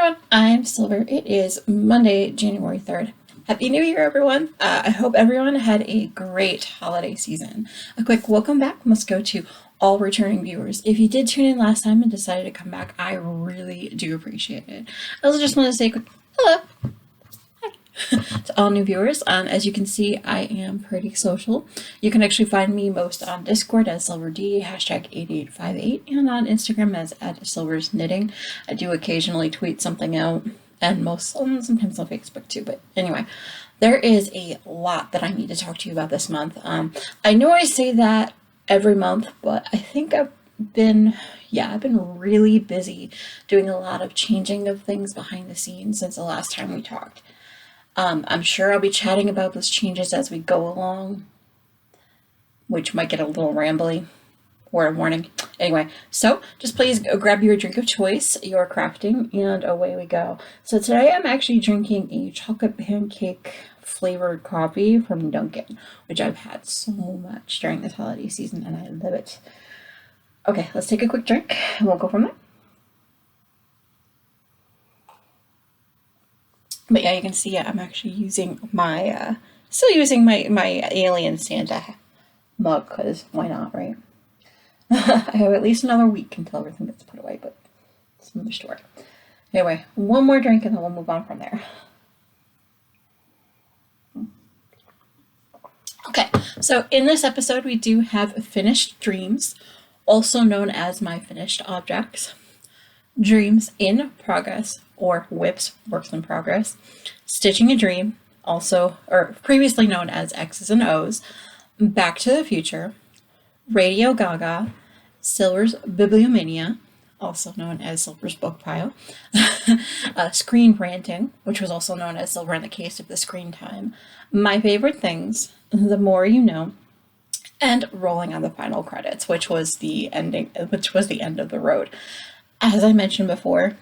everyone, I'm Silver. It is Monday, January 3rd. Happy New Year, everyone. I hope everyone had a great holiday season. A quick welcome back must go to all returning viewers. If you did tune in last time and decided to come back, I really do appreciate it. I also just want to say a quick hello. To all new viewers, as you can see, I am pretty social. You can actually find me most on Discord as SilverD, #8858, and on Instagram as @SilversKnitting. I do occasionally tweet something out, and sometimes on Facebook too, but anyway, there is a lot that I need to talk to you about this month. I know I say that every month, but I think I've been really busy doing a lot of changing of things behind the scenes since the last time we talked. I'm sure I'll be chatting about those changes as we go along, which might get a little rambly. Word of warning. Anyway, so just please grab your drink of choice, your crafting, and away we go. So today I'm actually drinking a chocolate pancake flavored coffee from Dunkin', which I've had so much during this holiday season, and I love it. Okay, let's take a quick drink, and we'll go from there. But yeah, you can see I'm actually using my, still using my Alien Santa mug, because why not, right? I have at least another week until everything gets put away, but it's another story. Anyway, one more drink and then we'll move on from there. Okay, so in this episode we do have finished dreams, also known as my finished objects, dreams in progress, or WIPs, works in progress, stitching a dream, also, or previously known as X's and O's, Back to the Future, Radio GaGa, Silver's Bibliomania, also known as Silver's book pile, Screen Ranting, which was also known as Silver in the Case of the Screen Time, My Favorite Things, The More You Know, and Rolling on the Final Credits, which was the end of the road. As I mentioned before,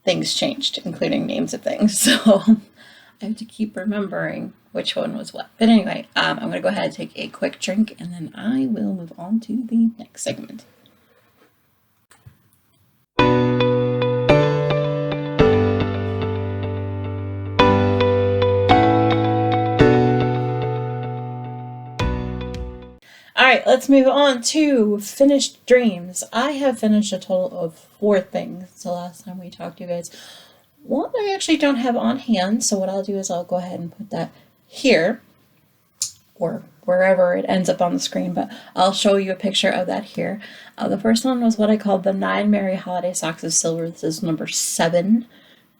things changed, including names of things, so I have to keep remembering which one was what. But anyway, I'm going to go ahead and take a quick drink, and then I will move on to the next segment. Alright, let's move on to finished dreams. I have finished a total of 4 things the last time we talked to you guys. One I actually don't have on hand, so what I'll do is I'll go ahead and put that here, or wherever it ends up on the screen, but I'll show you a picture of that here. The first one was what I called the 9 Merry Holiday Socks of Silver. This is number 7,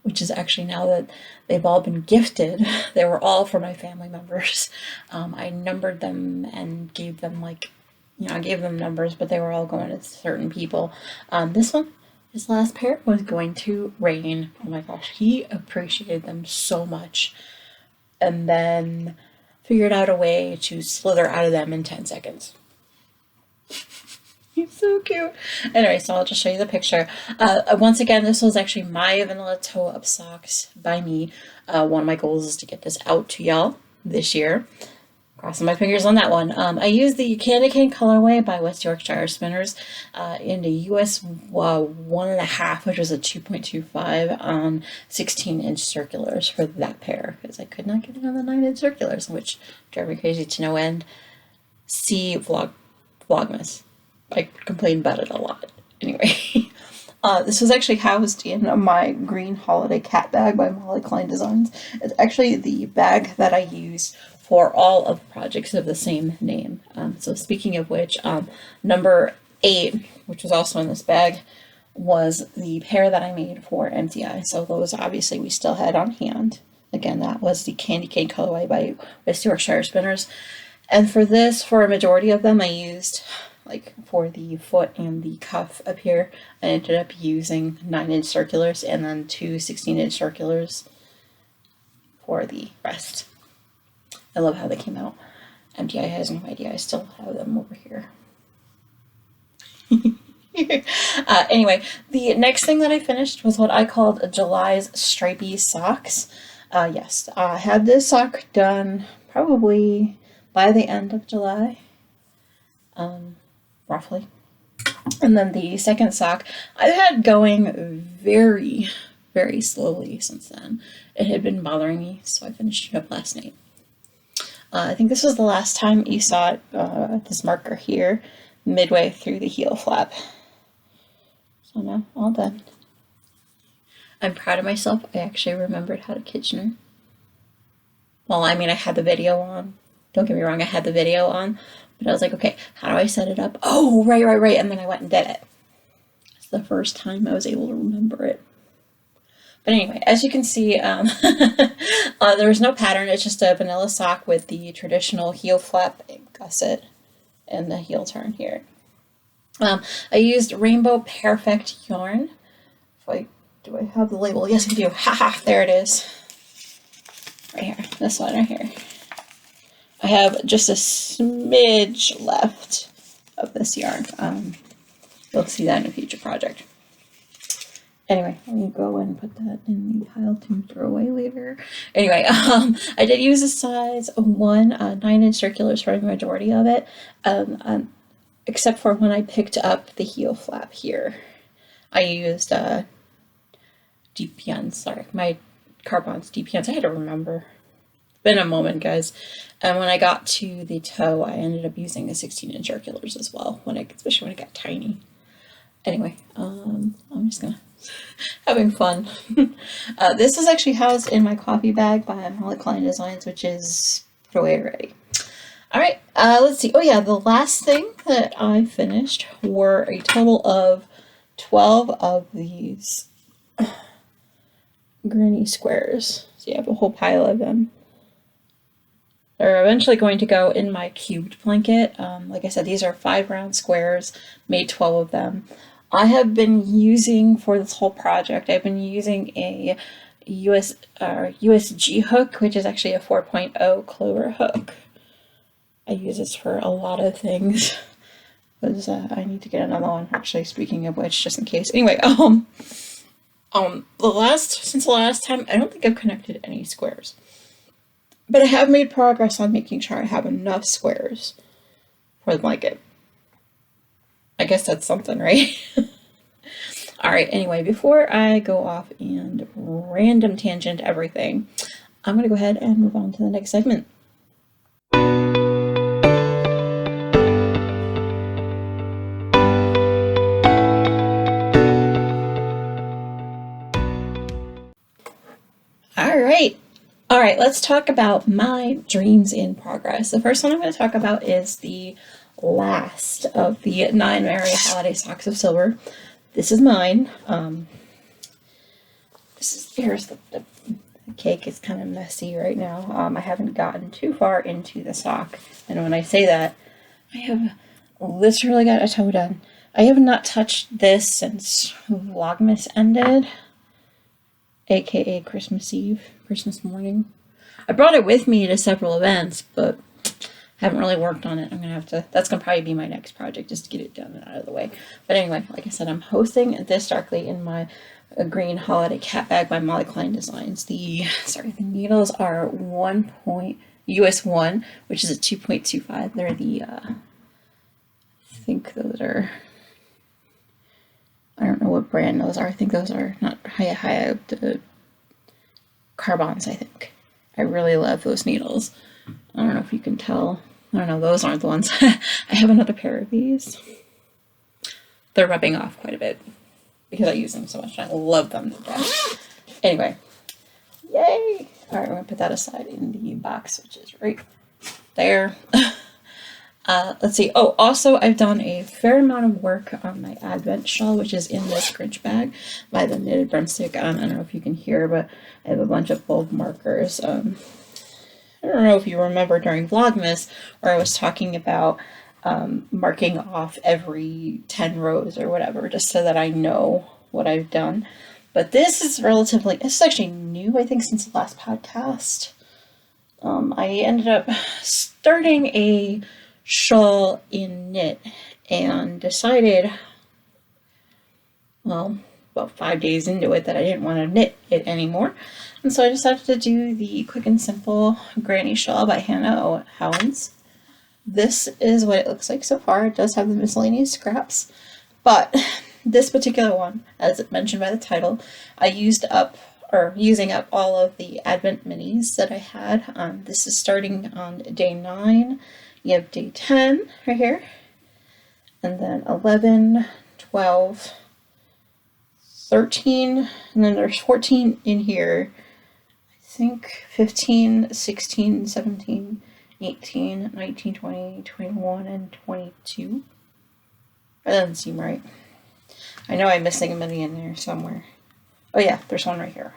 which is actually, now that they've all been gifted, they were all for my family members. I numbered them and gave them I gave them numbers, but they were all going to certain people. This last pair was going to Rain. Oh my gosh, he appreciated them so much. And then figured out a way to slither out of them in 10 seconds. He's so cute. Anyway, so I'll just show you the picture. Once again, this was actually my vanilla toe-up socks by me. One of my goals is to get this out to y'all this year. Crossing my fingers on that one. I used the Candy Cane colorway by West Yorkshire Spinners in the US 1.5, which was a 2.25 on 16-inch circulars for that pair, because I could not get it on the 9-inch circulars, which drive me crazy to no end. See Vlogmas. I complain about it a lot. Anyway, this was actually housed in my green holiday cat bag by Molly Klein Designs. It's actually the bag that I use for all of the projects of the same name. So speaking of which, number 8, which was also in this bag, was the pair that I made for MTI. So those obviously we still had on hand. Again, that was the Candy Cane colorway by West Yorkshire Spinners. And for this, for a majority of them, I used, for the foot and the cuff up here, I ended up using 9-inch circulars and then 2 16-inch circulars for the rest. I love how they came out. MTI has no idea. I still have them over here. Anyway, the next thing that I finished was what I called July's Stripey Socks. Yes, I had this sock done probably by the end of July, roughly. And then the second sock I've had going very, very slowly since then. It had been bothering me, so I finished it up last night. I think this was the last time you saw it, this marker here, midway through the heel flap. So now, all done. I'm proud of myself. I actually remembered how to Kitchener. Well, I mean, I had the video on. Don't get me wrong, I had the video on. But I was like, okay, how do I set it up? Oh, right. And then I went and did it. It's the first time I was able to remember it. But anyway, as you can see, there was no pattern. It's just a vanilla sock with the traditional heel flap gusset and the heel turn here. I used Rainbow Perfect yarn. Do I have the label? Yes, I do. Haha, there it is. Right here. This one right here. I have just a smidge left of this yarn. You'll see that in a future project. Anyway, let me go and put that in the pile to throw away later. Anyway, I did use a size 1 9-inch circulars for the majority of it, except for when I picked up the heel flap here. I used DPNs, sorry, my Carbon's DPNs. I had to remember. It's been a moment, guys. And when I got to the toe, I ended up using the 16-inch circulars as well, especially when it got tiny. Anyway, I'm just gonna having fun. This is actually housed in my coffee bag by Molly Klein Designs, which is put away already. All right, let's see. Oh yeah, the last thing that I finished were a total of 12 of these granny squares. So you have a whole pile of them. They're eventually going to go in my cubed blanket. Like I said, these are 5 round squares, made 12 of them. I have been using, for this whole project, I've been using a USG hook, which is actually a 4.0 clover hook. I use this for a lot of things, because I need to get another one, actually, speaking of which, just in case. Anyway, since the last time, I don't think I've connected any squares. But I have made progress on making sure I have enough squares for the blanket. I guess that's something, right? Alright, anyway, before I go off and random tangent everything, I'm going to go ahead and move on to the next segment. Alright, let's talk about my dreams in progress. The first one I'm going to talk about is the last of the 9 Merry Holiday Socks of Silver. This is mine. Here's the cake is kind of messy right now. I haven't gotten too far into the sock. And when I say that, I have literally got a toe done. I have not touched this since Vlogmas ended, aka Christmas Eve, Christmas morning. I brought it with me to several events, but haven't really worked on it. I'm gonna have to, that's gonna probably be my next project, just to get it done and out of the way. But anyway, like I said, I'm hosting this darkly in my green holiday cat bag by Molly Klein Designs. The needles are US 1, which is a 2.25. They're the, I think those are, I don't know what brand those are. I think those are not the Carbons, I think. I really love those needles. I don't know if you can tell. I don't know, those aren't the ones. I have another pair of these. They're rubbing off quite a bit because I use them so much and I love them to death. Anyway, yay! Alright, we're gonna put that aside in the box, which is right there. Let's see. Oh, also, I've done a fair amount of work on my Advent shawl, which is in this Grinch bag by the Knitted Broomstick. I don't know if you can hear, but I have a bunch of bulb markers. I don't know if you remember during Vlogmas where I was talking about marking off every 10 rows or whatever, just so that I know what I've done. But this is it's actually new, I think, since the last podcast. I ended up starting a shawl in knit and decided, well, about 5 days into it, that I didn't want to knit it anymore. And so I decided to do the Quick and Simple Granny Shawl by Hannah Howens. This is what it looks like so far. It does have the miscellaneous scraps. But this particular one, as mentioned by the title, I using up all of the Advent minis that I had. This is starting on day 9. You have day 10 right here, and then 11, 12, 13, and then there's 14 in here. I think 15, 16, 17, 18, 19, 20, 21, and 22. That doesn't seem right. I know I'm missing a mini in there somewhere. Oh yeah, there's one right here.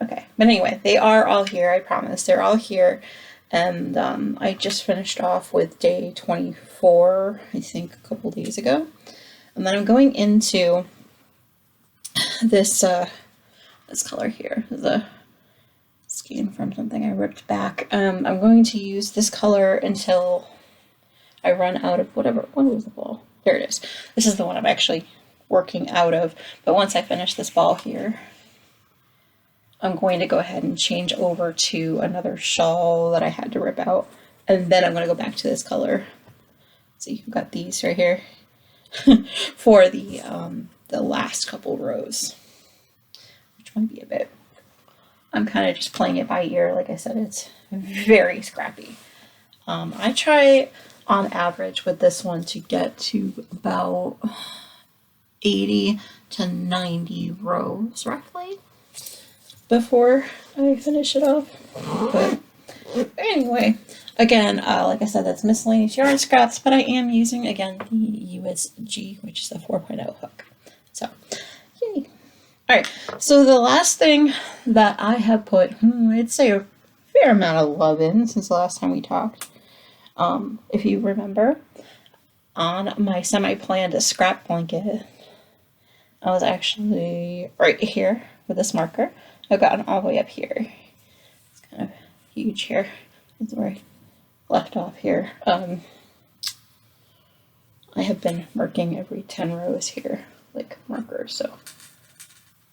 Okay, but anyway, they are all here, I promise. They're all here. And I just finished off with day 24, I think, a couple days ago. And then I'm going into this color here, the skein from something I ripped back. I'm going to use this color until I run out of whatever. What was the ball? There it is. This is the one I'm actually working out of. But once I finish this ball here, I'm going to go ahead and change over to another shawl that I had to rip out. And then I'm going to go back to this color. Let's see, I've got these right here for the last couple rows, which might be a bit. I'm kind of just playing it by ear. Like I said, it's very scrappy. I try on average with this one to get to about 80 to 90 rows roughly before I finish it off. But anyway, again, like I said, that's miscellaneous yarn scraps, but I am using, again, the USG, which is the 4.0 hook. So, yay. Alright, so the last thing that I have put, I'd say a fair amount of love in since the last time we talked, if you remember, on my semi-planned scrap blanket, I was actually right here with this marker. I've gotten all the way up here. It's kind of huge here. That's where I left off here. I have been marking every 10 rows here, like markers, so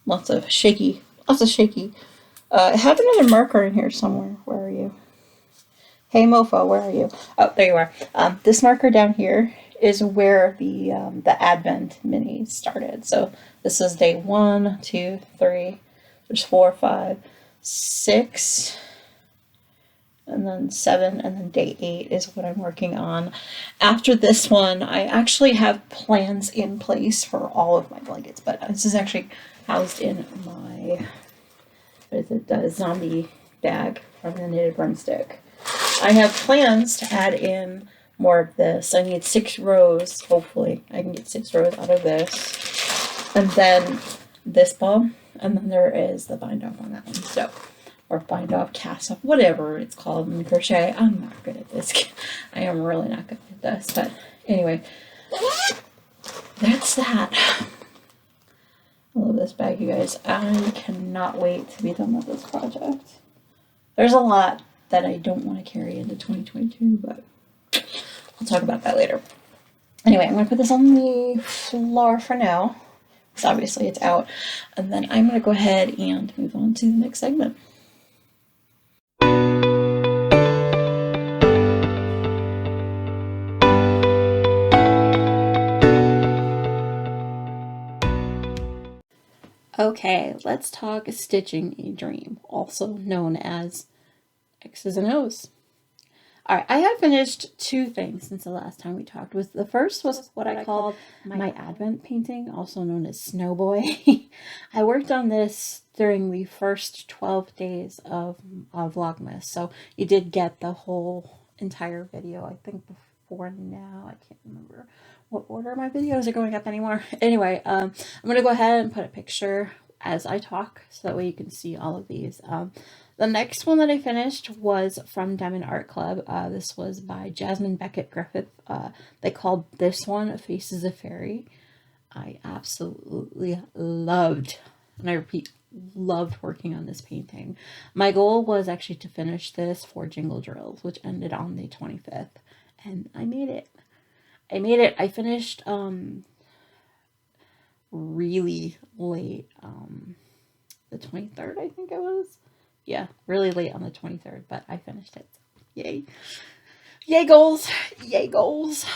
lots of shaky. I have another marker in here somewhere. Where are you? Hey mofo, where are you? Oh, there you are. This marker down here is where the Advent mini started. So this is day 1, 2, 3. There's 4, 5, 6, and then 7, and then day 8 is what I'm working on. After this one, I actually have plans in place for all of my blankets, but this is actually housed in my, what is it, the zombie bag from the Knitted Broomstick. I have plans to add in more of this. I need 6 rows, hopefully. I can get 6 rows out of this. And then this ball. And then there is the bind off on that one. So, or bind off, cast off, whatever it's called in crochet. I'm not good at this. I am really not good at this. But anyway, that's that. I love this bag, you guys. I cannot wait to be done with this project. There's a lot that I don't want to carry into 2022, but I'll talk about that later. Anyway, I'm going to put this on the floor for now. So obviously it's out, and then I'm going to go ahead and move on to the next segment. Okay, let's talk stitching a dream, also known as X's and O's. Alright, I have finished 2 things since the last time we talked. The first was what I called my Advent painting, also known as Snowboy. I worked on this during the first 12 days of Vlogmas, so you did get the whole entire video, I think before now. I can't remember what order my videos are going up anymore. Anyway, I'm going to go ahead and put a picture as I talk, so that way you can see all of these. The next one that I finished was from Diamond Art Club. This was by Jasmine Beckett Griffith. They called this one Faces of Fairy. I absolutely loved, and I repeat, loved working on this painting. My goal was actually to finish this for Jingle Drills, which ended on the 25th, and I made it. I finished really late, the 23rd, I think it was. Yeah, really late on the 23rd, but I finished it. Yay. Yay goals. Yay goals.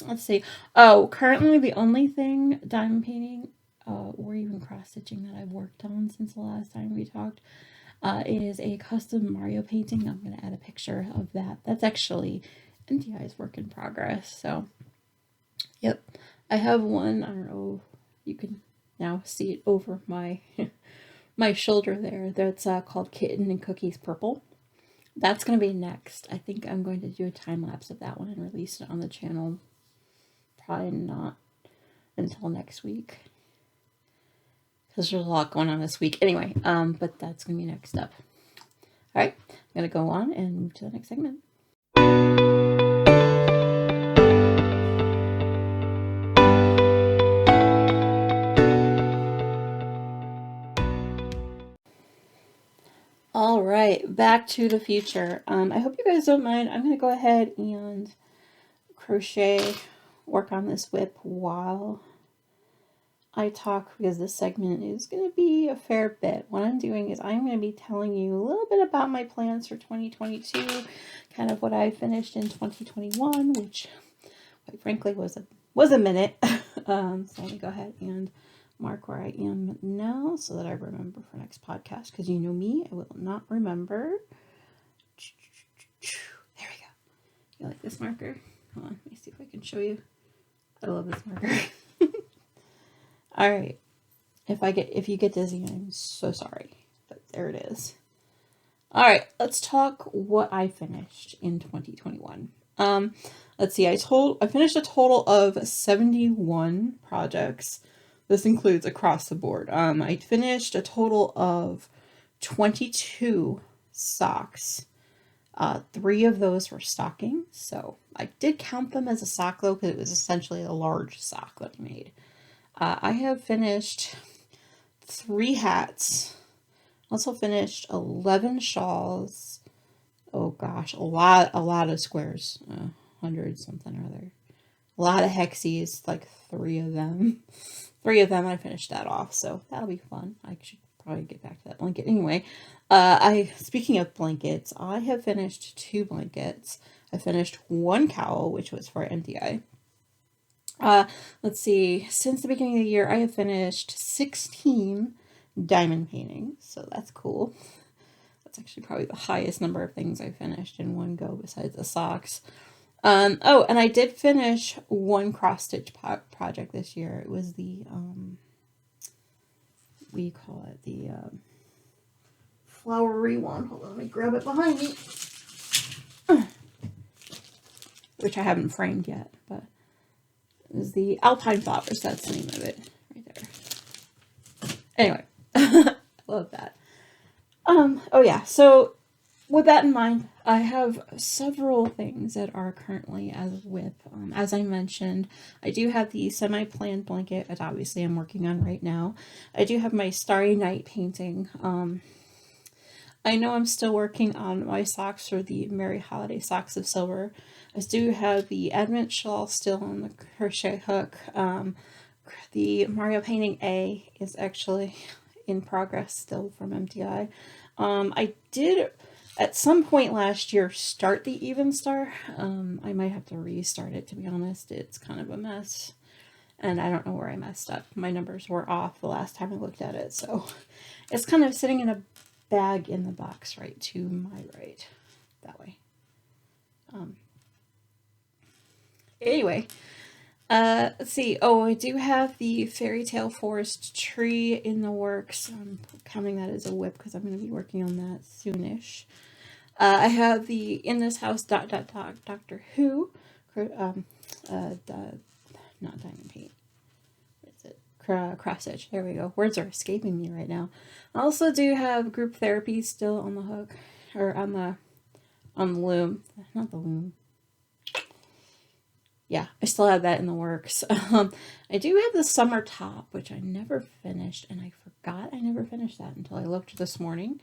let's see. Oh, currently the only thing diamond painting or even cross-stitching that I've worked on since the last time we talked is a custom Mario painting. I'm going to add a picture of that. That's actually NTI's work in progress. So, yep. I have one. I don't know. You can now see it over my my shoulder there. That's called Kitten and Cookies Purple. That's going to be next. I think I'm going to do a time lapse of that one and release it on the channel. Probably not until next week, because there's a lot going on this week. Anyway, but that's going to be next up. All right, I'm going to go on and move to the next segment. All right, back to the future. I hope you guys don't mind. I'm going to go ahead and work on this whip while I talk, because this segment is going to be a fair bit. What I'm doing is I'm going to be telling you a little bit about my plans for 2022, kind of what I finished in 2021, which quite frankly was a minute. So let me go ahead and mark where I am now so that I remember for next podcast, because you know me, I will not remember. There we go. You like this marker? Hold on, let me see if I can show you. I love this marker. All right. If you get dizzy, I'm so sorry, but there it is. All right, let's talk what I finished in 2021. Let's see. I finished a total of 71 projects. This includes across the board. I finished a total of 22 socks. 3 of those were stockings, so I did count them as a sock though, because it was essentially a large sock that I made. I have finished 3 hats. Also finished 11 shawls. Oh gosh, a lot of squares. 100 something or other. A lot of hexies, like 3 of them. 3 of them, I finished that off, so that'll be fun. I should probably get back to that blanket anyway. Speaking of blankets, I have finished 2 blankets. I finished 1 cowl, which was for MDI. Let's see, since the beginning of the year, I have finished 16 diamond paintings, so that's cool. That's actually probably the highest number of things I finished in one go besides the socks. Oh, and I did finish 1 cross-stitch project this year. It was the, we call it the, flowery one. Hold on, let me grab it behind me. Which I haven't framed yet, but it was the Alpine Flowers. That's the name of it right there. Anyway, I love that. Oh yeah, so with that in mind, I have several things that are currently as a whip. As I mentioned, I do have the semi-planned blanket that obviously I'm working on right now. I do have my Starry Night painting. I know I'm still working on my socks for the Merry Holiday Socks of Silver. I do have the Advent shawl still on the crochet hook. The Mario painting A is actually in progress still from MTI. I did at some point last year start the Even Star. I might have to restart it, to be honest. It's kind of a mess, and I don't know where I messed up. My numbers were off the last time I looked at it, so it's kind of sitting in a bag in the box right to my right, that way. Anyway, let's see. Oh, I do have the Fairy Tale Forest tree in the works. I'm counting that as a whip because I'm going to be working on that soonish. I have the In This House ... Doctor Who, not diamond paint. What is it? Cross stitch. There we go. Words are escaping me right now. I also do have group therapy still on the hook, or on the loom. Not the loom. Yeah, I still have that in the works. I do have the summer top, which I never finished, and I forgot I never finished that until I looked this morning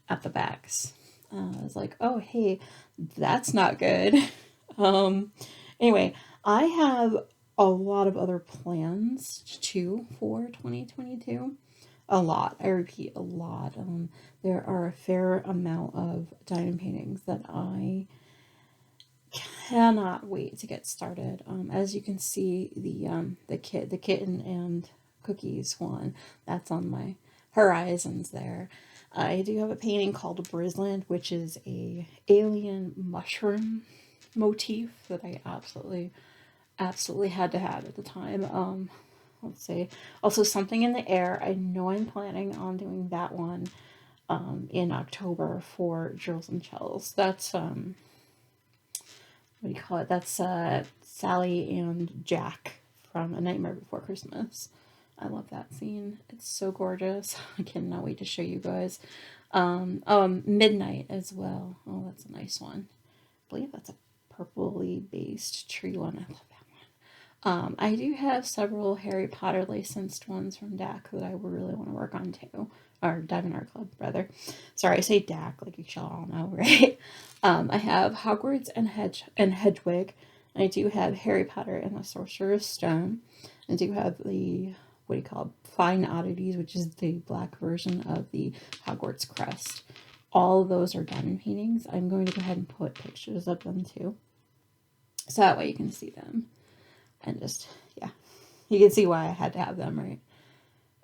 at the backs. I was like, oh, hey, that's not good. Anyway, I have a lot of other plans, too, for 2022. A lot. I repeat, a lot. There are a fair amount of diamond paintings that I cannot wait to get started. As you can see, the kitten and cookies one, that's on my horizons there. I do have a painting called Brisland, which is a alien mushroom motif that I absolutely had to have at the time. Let's see. Also, Something in the Air. I know I'm planning on doing that one in October for Drills and Shells. That's what do you call it? That's Sally and Jack from A Nightmare Before Christmas. I love that scene. It's so gorgeous. I cannot wait to show you guys. Midnight as well. Oh, that's a nice one. I believe that's a purpley based tree one. I love that one. I do have several Harry Potter licensed ones from DAC that I really want to work on too. Or Diamond Art Club, rather. Sorry, I say DAC like you shall all know, right? I have Hogwarts and Hedwig. I do have Harry Potter and the Sorcerer's Stone. I do have the, what do you call it, Fine Oddities, which is the black version of the Hogwarts crest. All of those are done paintings. I'm going to go ahead and put pictures of them too, so that way you can see them. And just, yeah, you can see why I had to have them, right?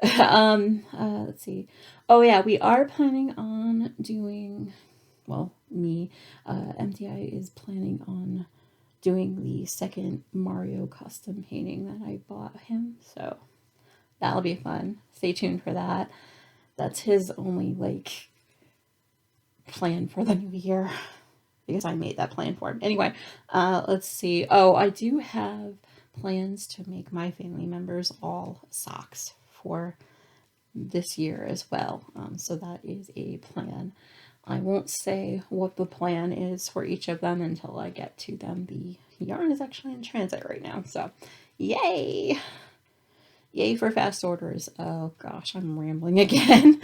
Let's see. Oh yeah, we are planning on doing, well, MTI is planning on doing the second Mario custom painting that I bought him, so that'll be fun. Stay tuned for that. That's his only, like, plan for the new year, because I made that plan for him. Anyway, let's see. Oh, I do have plans to make my family members all socks for this year as well. So that is a plan. I won't say what the plan is for each of them until I get to them. The yarn is actually in transit right now, so yay! Yay for fast orders. Oh gosh, I'm rambling again.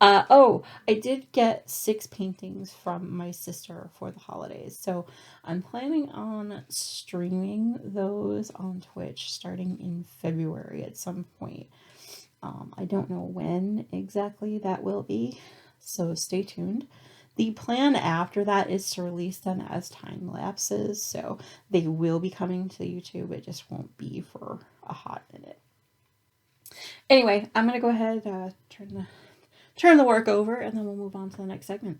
Oh, I did get 6 paintings from my sister for the holidays, so I'm planning on streaming those on Twitch starting in February at some point. I don't know when exactly that will be, so stay tuned. The plan after that is to release them as time lapses, so they will be coming to YouTube. It just won't be for a hot minute. Anyway, I'm going to go ahead and turn the work over, and then we'll move on to the next segment.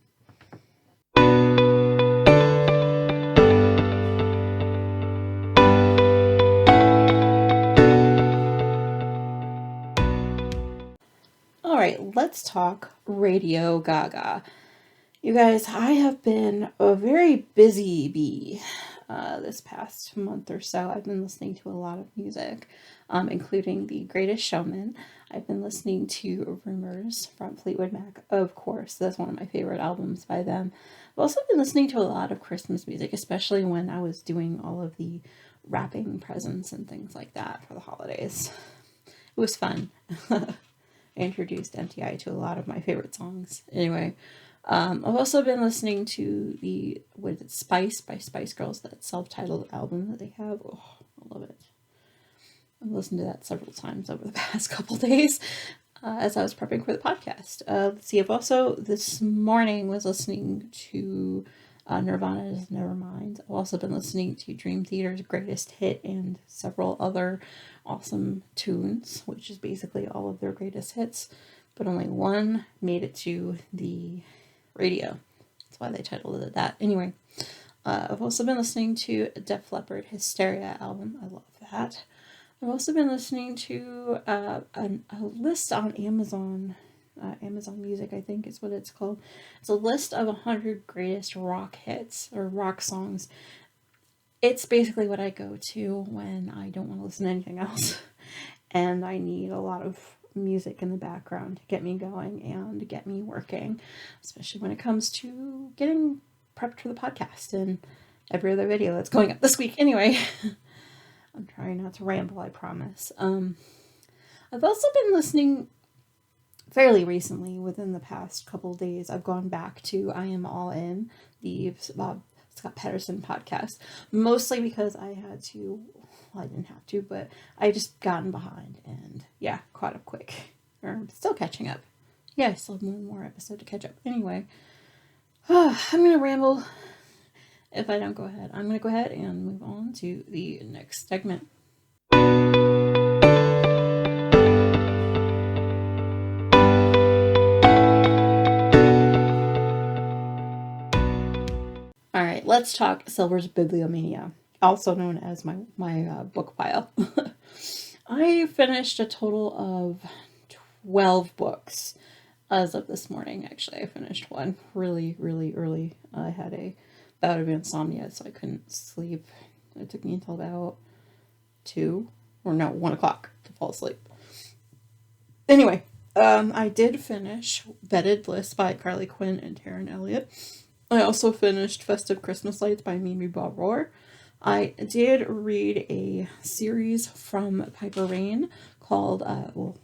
Alright, let's talk Radio GaGa. You guys, I have been a very busy bee this past month or so. I've been listening to a lot of music, including The Greatest Showman. I've been listening to Rumors from Fleetwood Mac, of course. That's one of my favorite albums by them. I've also been listening to a lot of Christmas music, especially when I was doing all of the wrapping presents and things like that for the holidays. It was fun. I introduced MTI to a lot of my favorite songs. Anyway, I've also been listening to the Spice by Spice Girls, that self-titled album that they have. Oh, I love it. I've listened to that several times over the past couple days as I was prepping for the podcast. Let's see, I've also this morning was listening to Nirvana's Nevermind. I've also been listening to Dream Theater's Greatest Hit and several other awesome tunes, which is basically all of their greatest hits, but only one made it to the radio. That's why they titled it that. Anyway, I've also been listening to Def Leppard Hysteria album. I love that. I've also been listening to a list on Amazon. Amazon Music, I think is what it's called. It's a list of 100 greatest rock hits or rock songs. It's basically what I go to when I don't want to listen to anything else and I need a lot of music in the background to get me going and get me working, especially when it comes to getting prepped for the podcast and every other video that's going up this week. Anyway, I'm trying not to ramble, I promise. I've also been listening fairly recently, within the past couple days. I've gone back to I Am All In, the Scott Patterson podcast, mostly because I had to, well, I didn't have to, but I just gotten behind and yeah, caught up quick, or still catching up. Yeah, I still have one more episode to catch up. Anyway, I'm gonna ramble if I don't go ahead, I'm going to go ahead and move on to the next segment. All right, let's talk Silver's Bibliomania, also known as my book pile. I finished a total of 12 books as of this morning. Actually, I finished one really, really early. I had a bout of insomnia, so I couldn't sleep. It took me until about 1 o'clock to fall asleep. Anyway, I did finish Vetted Bliss by Carly Quinn and Taryn Elliott. I also finished Festive Christmas Lights by Mimi Barroir. I did read a series from Piper Rain called, I don't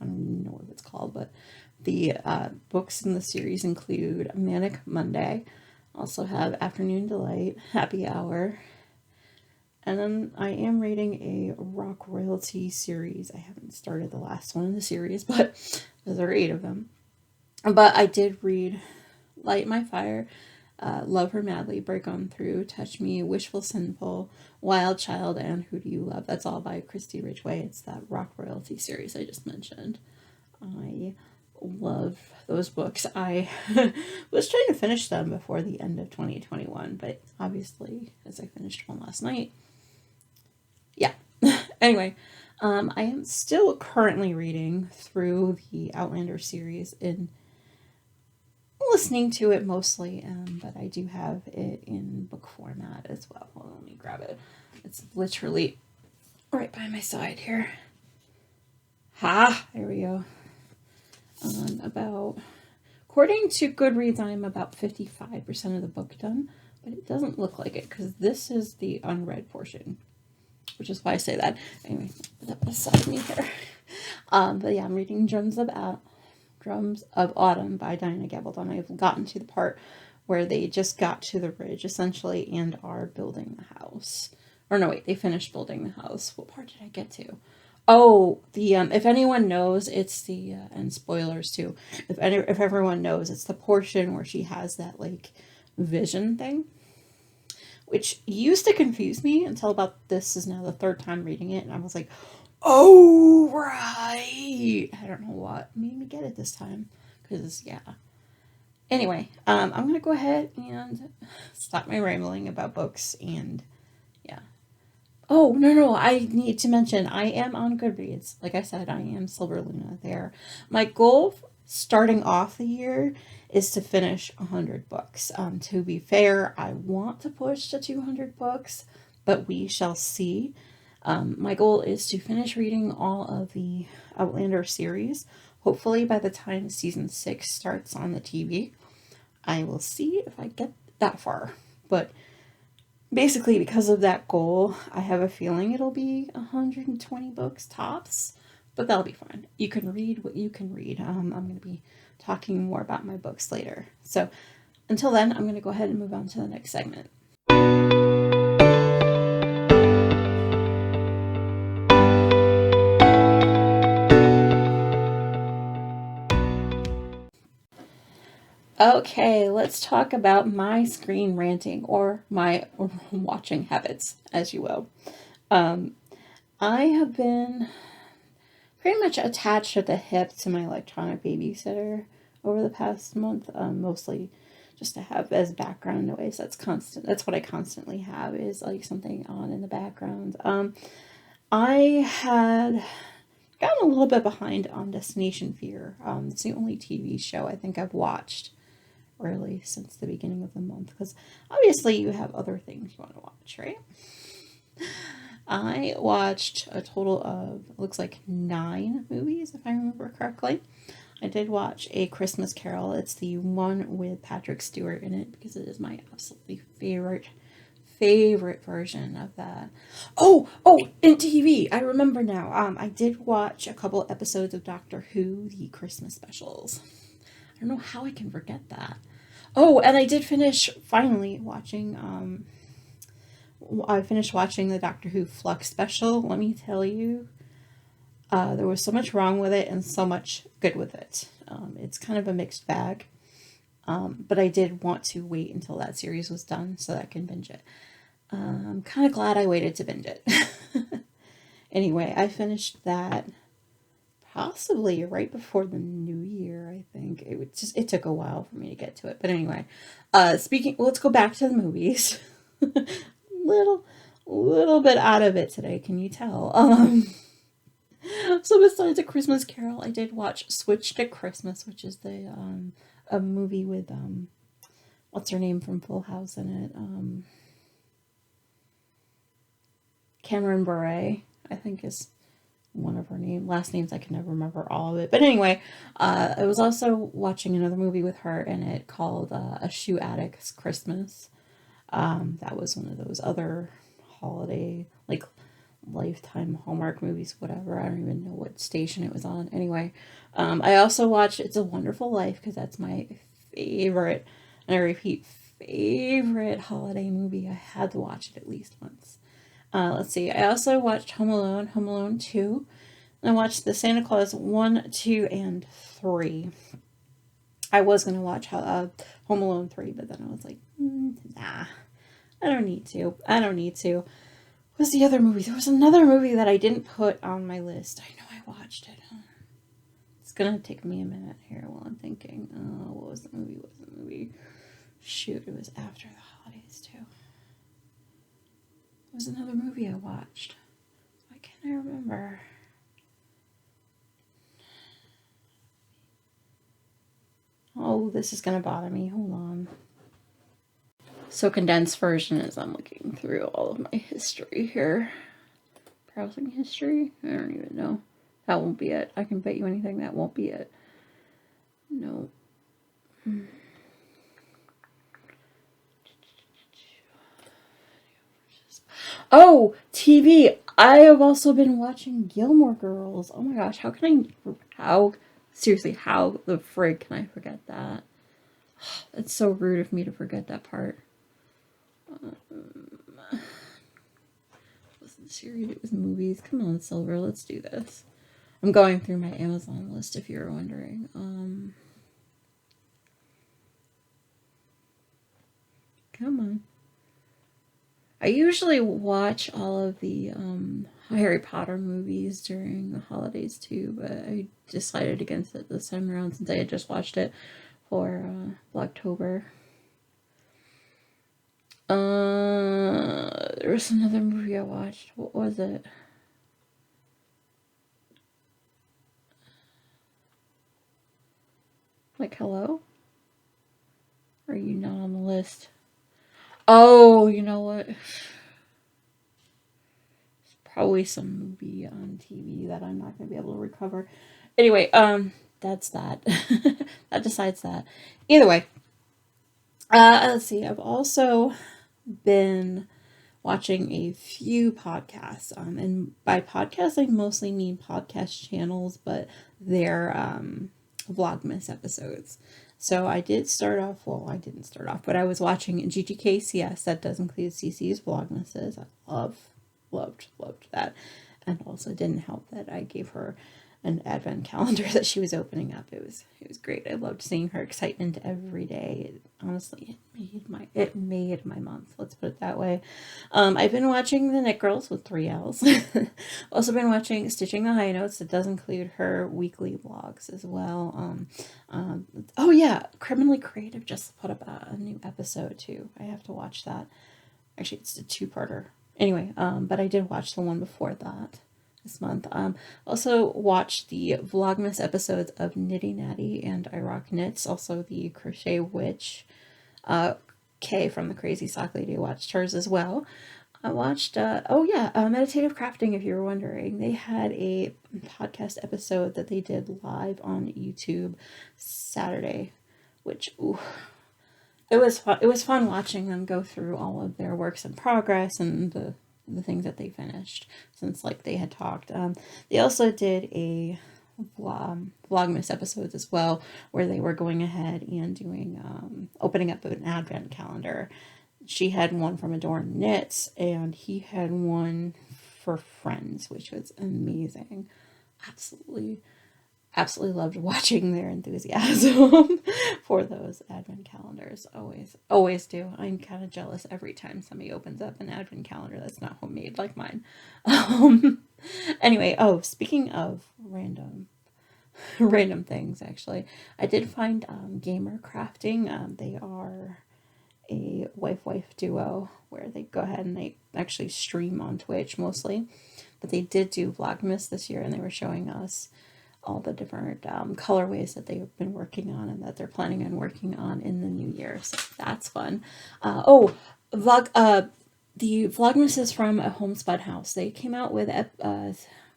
know what it's called, but the books in the series include Manic Monday, also have Afternoon Delight, Happy Hour, and then I am reading a rock royalty series. I haven't started the last one in the series, but there are 8 of them. But I did read Light My Fire, Love Her Madly, Break On Through, Touch Me, Wishful Sinful, Wild Child, and Who Do You Love? That's all by Christy Ridgway. It's that rock royalty series I just mentioned. I love those books. I was trying to finish them before the end of 2021, but obviously, as I finished one last night. Yeah. Anyway, I am still currently reading through the Outlander series in listening to it mostly, but I do have it in book format as well. Hold on, let me grab it. It's literally right by my side here. There we go. According to Goodreads, I'm about 55% of the book done, but it doesn't look like it because this is the unread portion, which is why I say that. Anyway, put that beside me here. But yeah, I'm reading Drums of Autumn by Diana Gabaldon. I've gotten to the part where they just got to the ridge, essentially, and are building the house. Or no, wait, they finished building the house. What part did I get to? Oh, if anyone knows, it's the, and spoilers too, if everyone knows, it's the portion where she has that, like, vision thing, which used to confuse me until about this is now the 3rd time reading it, and I was like, oh, right. I don't know what made me get it this time. Because, yeah. Anyway, I'm going to go ahead and stop my rambling about books and, yeah. Oh, no. I need to mention, I am on Goodreads. Like I said, I am Silverluna there. My goal starting off the year is to finish 100 books. To be fair, I want to push to 200 books, but we shall see. My goal is to finish reading all of the Outlander series. Hopefully by the time season 6 starts on the TV. I will see if I get that far. But basically because of that goal, I have a feeling it'll be 120 books tops. But that'll be fine. You can read what you can read. I'm going to be talking more about my books later. So until then, I'm going to go ahead and move on to the next segment. Okay, let's talk about my screen ranting or my watching habits, as you will. I have been pretty much attached at the hip to my electronic babysitter over the past month, mostly just to have as background noise. That's constant. That's what I constantly have, is like something on in the background. I had gotten a little bit behind on Destination Fear. It's the only TV show I think I've watched really since the beginning of the month, because obviously you have other things you want to watch, right? I watched a total of, looks like 9 movies, if I remember correctly. I did watch A Christmas Carol. It's the one with Patrick Stewart in it, because it is my absolutely favorite version of that. Oh, in TV, I remember now. I did watch a couple episodes of Doctor Who, the Christmas specials. I don't know how I can forget that. Oh, and I did finally watching, I finished watching the Doctor Who Flux special. Let me tell you, there was so much wrong with it and so much good with it. It's kind of a mixed bag. But I did want to wait until that series was done so that I can binge it. I'm kind of glad I waited to binge it. Anyway, I finished that possibly right before the new year, I think. It took a while for me to get to it. But anyway, let's go back to the movies. little little bit out of it today, can you tell? So besides A Christmas Carol, I did watch Switch to Christmas, which is the a movie with what's her name from Full House in it? Cameron Bure, I think is one of her last names. I can never remember all of it. But anyway, I was also watching another movie with her in it called A Shoe Addict's Christmas. That was one of those other holiday, like Lifetime Hallmark movies, whatever. I don't even know what station it was on. Anyway, I also watched It's a Wonderful Life because that's my favorite, and I repeat, favorite holiday movie. I had to watch it at least once. Let's see. I also watched Home Alone 2. And I watched the Santa Claus 1, 2, and 3. I was going to watch Home Alone 3, but then I was like, nah, I don't need to. What's the other movie? There was another movie that I didn't put on my list. I know I watched it. It's going to take me a minute here while I'm thinking. What was the movie? Shoot, it was after the holidays, too. It was another movie I watched. Why can't I remember? Oh, this is going to bother me. Hold on. So condensed version is I'm looking through all of my history here. Browsing history? I don't even know. That won't be it. I can bet you anything that won't be it. No. Oh, TV. I have also been watching Gilmore Girls. Oh my gosh, how seriously, how the frig can I forget that? It's so rude of me to forget that part. It wasn't series, it was movies. Come on, Silver, let's do this. I'm going through my Amazon list if you're wondering. Come on. I usually watch all of the Harry Potter movies during the holidays too, but I decided against it this time around since I had just watched it for October. There was another movie I watched. What was it? Like, hello? Are you not on the list? Oh, you know what? It's probably some movie on TV that I'm not going to be able to recover. Anyway, that's that. That decides that. Either way, let's see. I've also been watching a few podcasts, and by podcasts I mostly mean podcast channels, but they're Vlogmas episodes. So I didn't start off, but I was watching GGKCS. That does include CC's Vlogmases. I loved that. And also didn't help that I gave her an advent calendar that she was opening up. It was great. I loved seeing her excitement every day. Honestly, it made my month. Let's put it that way. I've been watching The Knit Girls with 3 L's. Also been watching Stitching the High Notes. It does include her weekly vlogs as well. Oh yeah, Criminally Creative just put up a new episode too. I have to watch that. Actually, it's a 2-parter. Anyway, but I did watch the one before that this month. Also watched the Vlogmas episodes of Knitty Natty and I Rock Knits. Also the Crochet Witch. Kay from the Crazy Sock Lady watched hers as well. I watched, Meditative Crafting, if you were wondering. They had a podcast episode that they did live on YouTube Saturday, which, it was fun. It was fun watching them go through all of their works in progress and the things that they finished since they had talked. They also did a Vlogmas episodes as well, where they were going ahead and doing opening up an advent calendar. She had one from Adorn Knits, and he had one for Friends, which was amazing. Absolutely absolutely loved watching their enthusiasm for those advent calendars. Always do. I'm kind of jealous every time somebody opens up an advent calendar that's not homemade like mine. Anyway, speaking of random things, actually, I did find Gamer Crafting. They are a wife duo where they go ahead and they actually stream on Twitch mostly, but they did do Vlogmas this year, and they were showing us all the different colorways that they've been working on and that they're planning on working on in the new year. So that's fun. The Vlogmas is from a homespun house. They came out with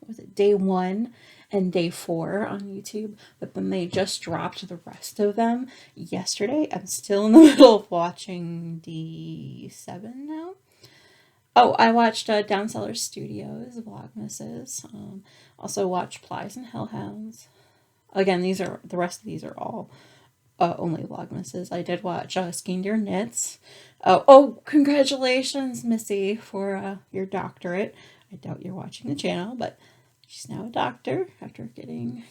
was it day 1 and day 4 on YouTube, but then they just dropped the rest of them yesterday. I'm still in the middle of watching D7 now. I watched Downseller Studios Vlogmases. Also watched Plies and Hellhounds. Again, the rest of these are all only Vlogmases. I did watch Skinned Your Knits. Congratulations, Missy, for your doctorate. I doubt you're watching the channel, but she's now a doctor after getting,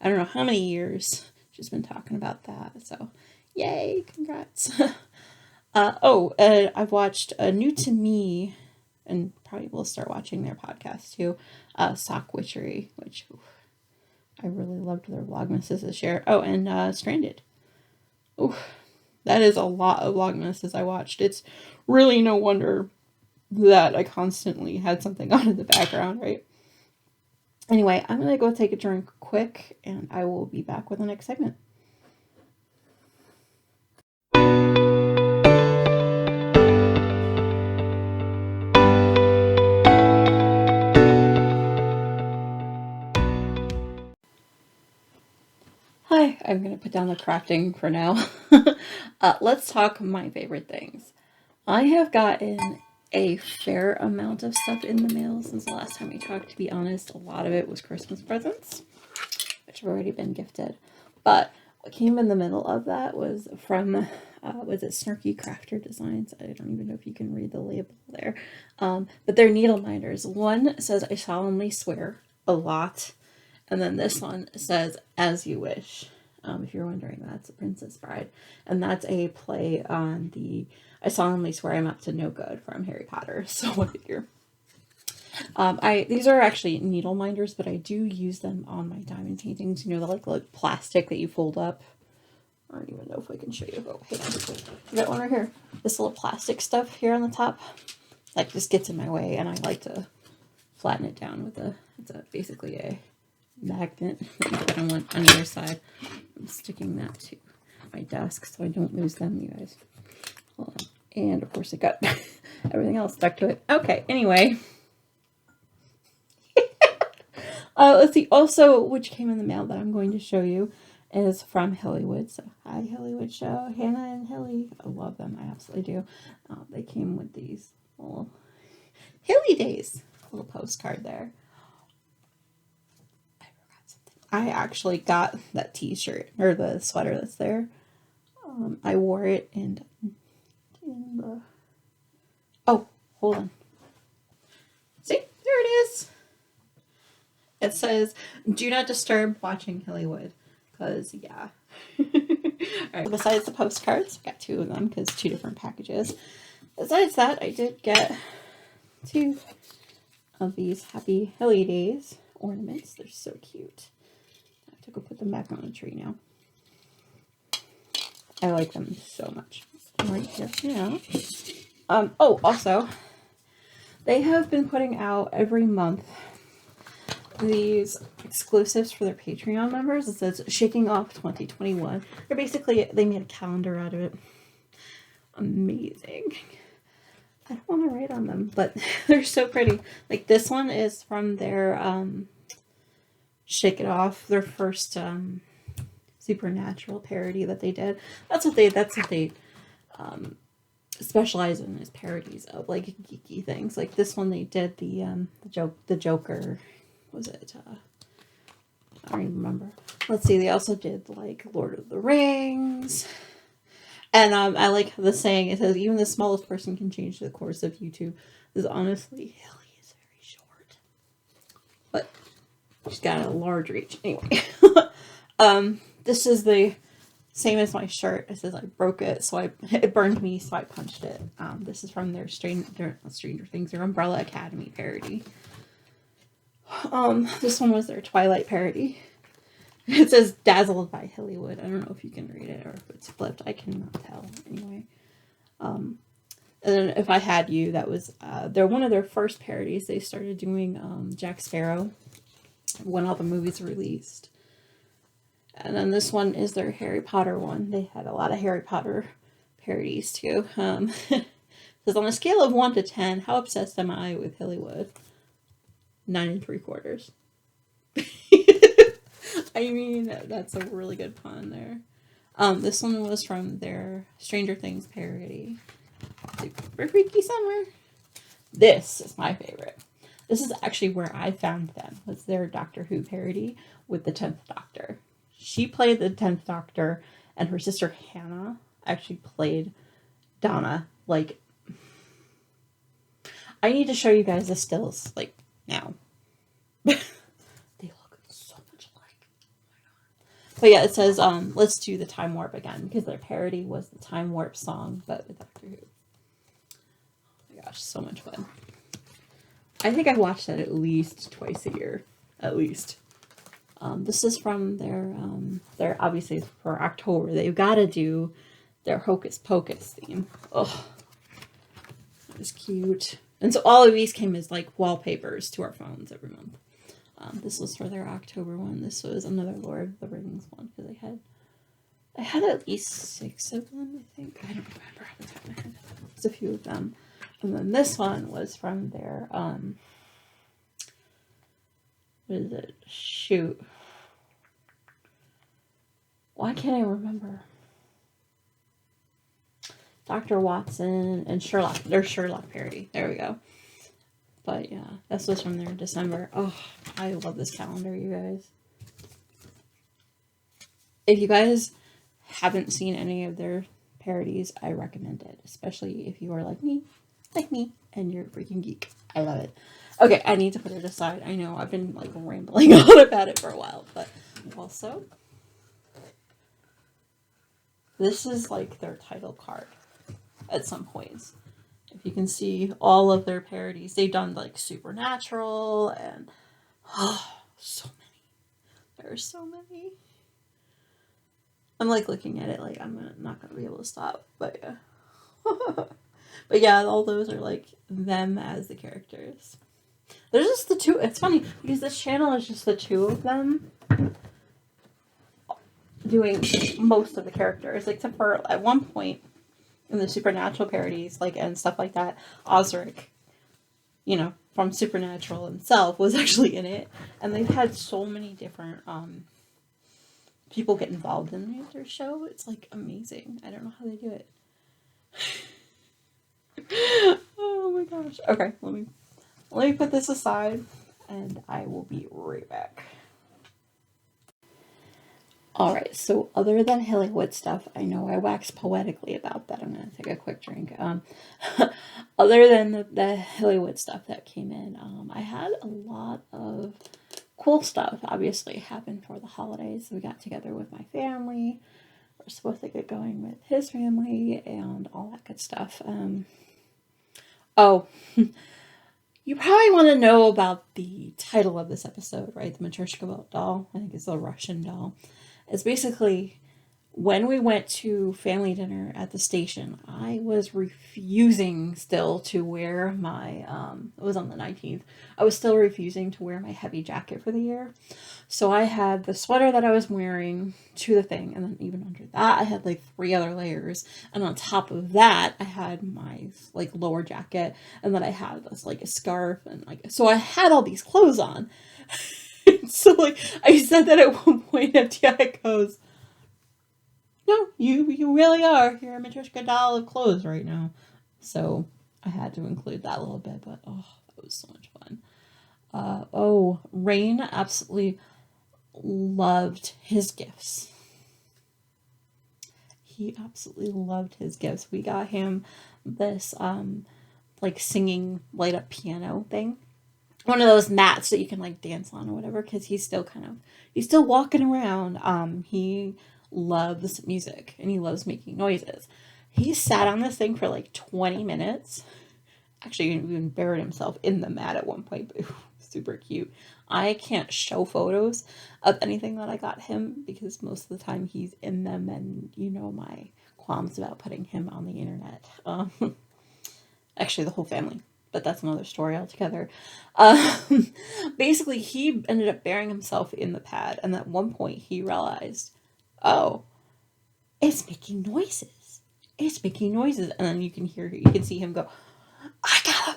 I don't know how many years she's been talking about that. So, yay, congrats. I've watched New to Me, and probably will start watching their podcast too, Sock Witchery, which I really loved their Vlogmases this year. And Stranded. That is a lot of Vlogmases I watched. It's really no wonder that I constantly had something on in the background, right? Anyway, I'm going to go take a drink quick, and I will be back with the next segment. Hi, I'm going to put down the crafting for now. Let's talk my favorite things. I have gotten a fair amount of stuff in the mail since the last time we talked. To be honest, a lot of it was Christmas presents, which have already been gifted. But what came in the middle of that was from, was it Snarky Crafter Designs? I don't even know if you can read the label there. But they're needle minders. One says, "I solemnly swear," a lot. And then this one says, "As you wish." If you're wondering, that's a Princess Bride. And that's a play on the "I solemnly swear I'm up to no good" from Harry Potter. So what figure. These are actually needle minders, but I do use them on my diamond paintings. You know, the like plastic that you fold up. I don't even know if I can show you. Oh, hey, I got one right here. This little plastic stuff here on the top, like, just gets in my way, and I like to flatten it down with it's basically a magnet that you put on another side. I'm sticking that to my desk so I don't lose them, you guys. Hold on. And of course it got everything else stuck to it. Okay, anyway. Let's see. Also, which came in the mail that I'm going to show you is from Hillywood. So, hi, Hillywood Show. Hannah and Hilly. I love them. I absolutely do. They came with these little Hilly Days. Little postcard there. I actually got that t-shirt, or the sweater that's there. I wore it in the... Oh, hold on. See? There it is. It says, "Do not disturb watching Hillywood." Because, yeah. Alright, besides the postcards, I got 2 of them because 2 different packages. Besides that, I did get 2 of these Happy Hilly Days ornaments. They're so cute. To go put them back on the tree now. I like them so much. Right here now. Also, they have been putting out every month these exclusives for their Patreon members. It says "Shaking Off 2021." They're basically, they made a calendar out of it. Amazing. I don't want to write on them, but they're so pretty. Like, this one is from their Shake It Off, their first Supernatural parody that they did. That's what they specialize in, is parodies of like geeky things. Like this one, they did the Joker. Was it? I don't even remember. Let's see. They also did like Lord of the Rings. And I like the saying. It says, "Even the smallest person can change the course of YouTube." This is honestly, Hilly is very short, but She's got a large reach. Anyway, this is the same as my shirt. It says I broke it, so it burned me, so I punched it. This is from their Stranger Things, their Umbrella Academy parody. This one was their Twilight parody. It says Dazzled by Hollywood. I don't know if you can read it or if it's flipped. I cannot tell. Anyway. And then If I Had You, that was they're one of their first parodies. They started doing Jack Sparrow when all the movies were released. And then this one is their Harry Potter one. They had a lot of Harry Potter parodies too. It says, on a scale of 1 to 10, how obsessed am I with Hollywood? 9 3/4. I mean, that's a really good pun there. This one was from their Stranger Things parody. Super Freaky Summer. This is my favorite. This is actually where I found them, was their Doctor Who parody with the 10th Doctor. She played the 10th Doctor, and her sister Hannah actually played Donna. Like, I need to show you guys the stills, like, now. They look so much alike. Oh my god. But yeah, it says, let's do the Time Warp again, because their parody was the Time Warp song, but with Doctor Who. Oh my gosh, so much fun. I think I watched that at least twice a year. At least. This is from their obviously for October. They've got to do their Hocus Pocus theme. Oh, that was cute. And so all of these came as like wallpapers to our phones every month. This was for their October one. This was another Lord of the Rings one because I had at least 6 of them. I think I don't remember off the top of my head. There's a few of them. And then this one was from their what is it? Shoot. Why can't I remember? Dr. Watson and Sherlock. Their Sherlock parody. There we go. But yeah, this was from their December. Oh, I love this calendar, you guys. If you guys haven't seen any of their parodies, I recommend it. Especially if you are like me, and you're a freaking geek. I love it. Okay, I need to put it aside. I know I've been like rambling on about it for a while, but also this is like their title card at some points. If you can see all of their parodies, they've done like Supernatural and so many. There are so many. I'm like looking at it like I'm not gonna be able to stop, but yeah. But yeah, all those are like them as the characters. There's just the two. It's funny because this channel is just the two of them doing most of the characters, except for at one point in the Supernatural parodies, like and stuff like that, Osric, you know, from Supernatural himself was actually in it, and they've had so many different people get involved in their show. It's like amazing. I don't know how they do it. Oh my gosh. Okay, let me put this aside and I will be right back. Alright, so other than Hollywood stuff, I know I wax poetically about that. I'm going to take a quick drink. Other than the Hollywood stuff that came in, I had a lot of cool stuff obviously happen for the holidays. We got together with my family. We're supposed to get going with his family and all that good stuff. Oh, you probably want to know about the title of this episode, right? The Matryoshka doll. I think it's the Russian doll. It's basically when we went to family dinner at the station, I was refusing still to wear my, it was on the 19th. I was still refusing to wear my heavy jacket for the year. So I had the sweater that I was wearing to the thing. And then even under that, I had like 3 other layers. And on top of that, I had my like lower jacket. And then I had this like a scarf and like, so I had all these clothes on. So like, I said that at one point, FTI goes, no, you really are. You're a Matryoshka doll of clothes right now. So I had to include that a little bit, but oh, that was so much fun. Rain absolutely loved his gifts. He absolutely loved his gifts. We got him this like singing light up piano thing. one of those mats that you can like dance on or whatever, because he's still walking around. He loves music and he loves making noises. He sat on this thing for like 20 minutes. Actually, he even buried himself in the mat at one point, but super cute. I can't show photos of anything that I got him because most of the time he's in them, and you know my qualms about putting him on the internet. Actually, the whole family, but that's another story altogether. Basically, he ended up burying himself in the pad, and at one point he realized, oh, it's making noises. It's making noises, and then you can see him go, I got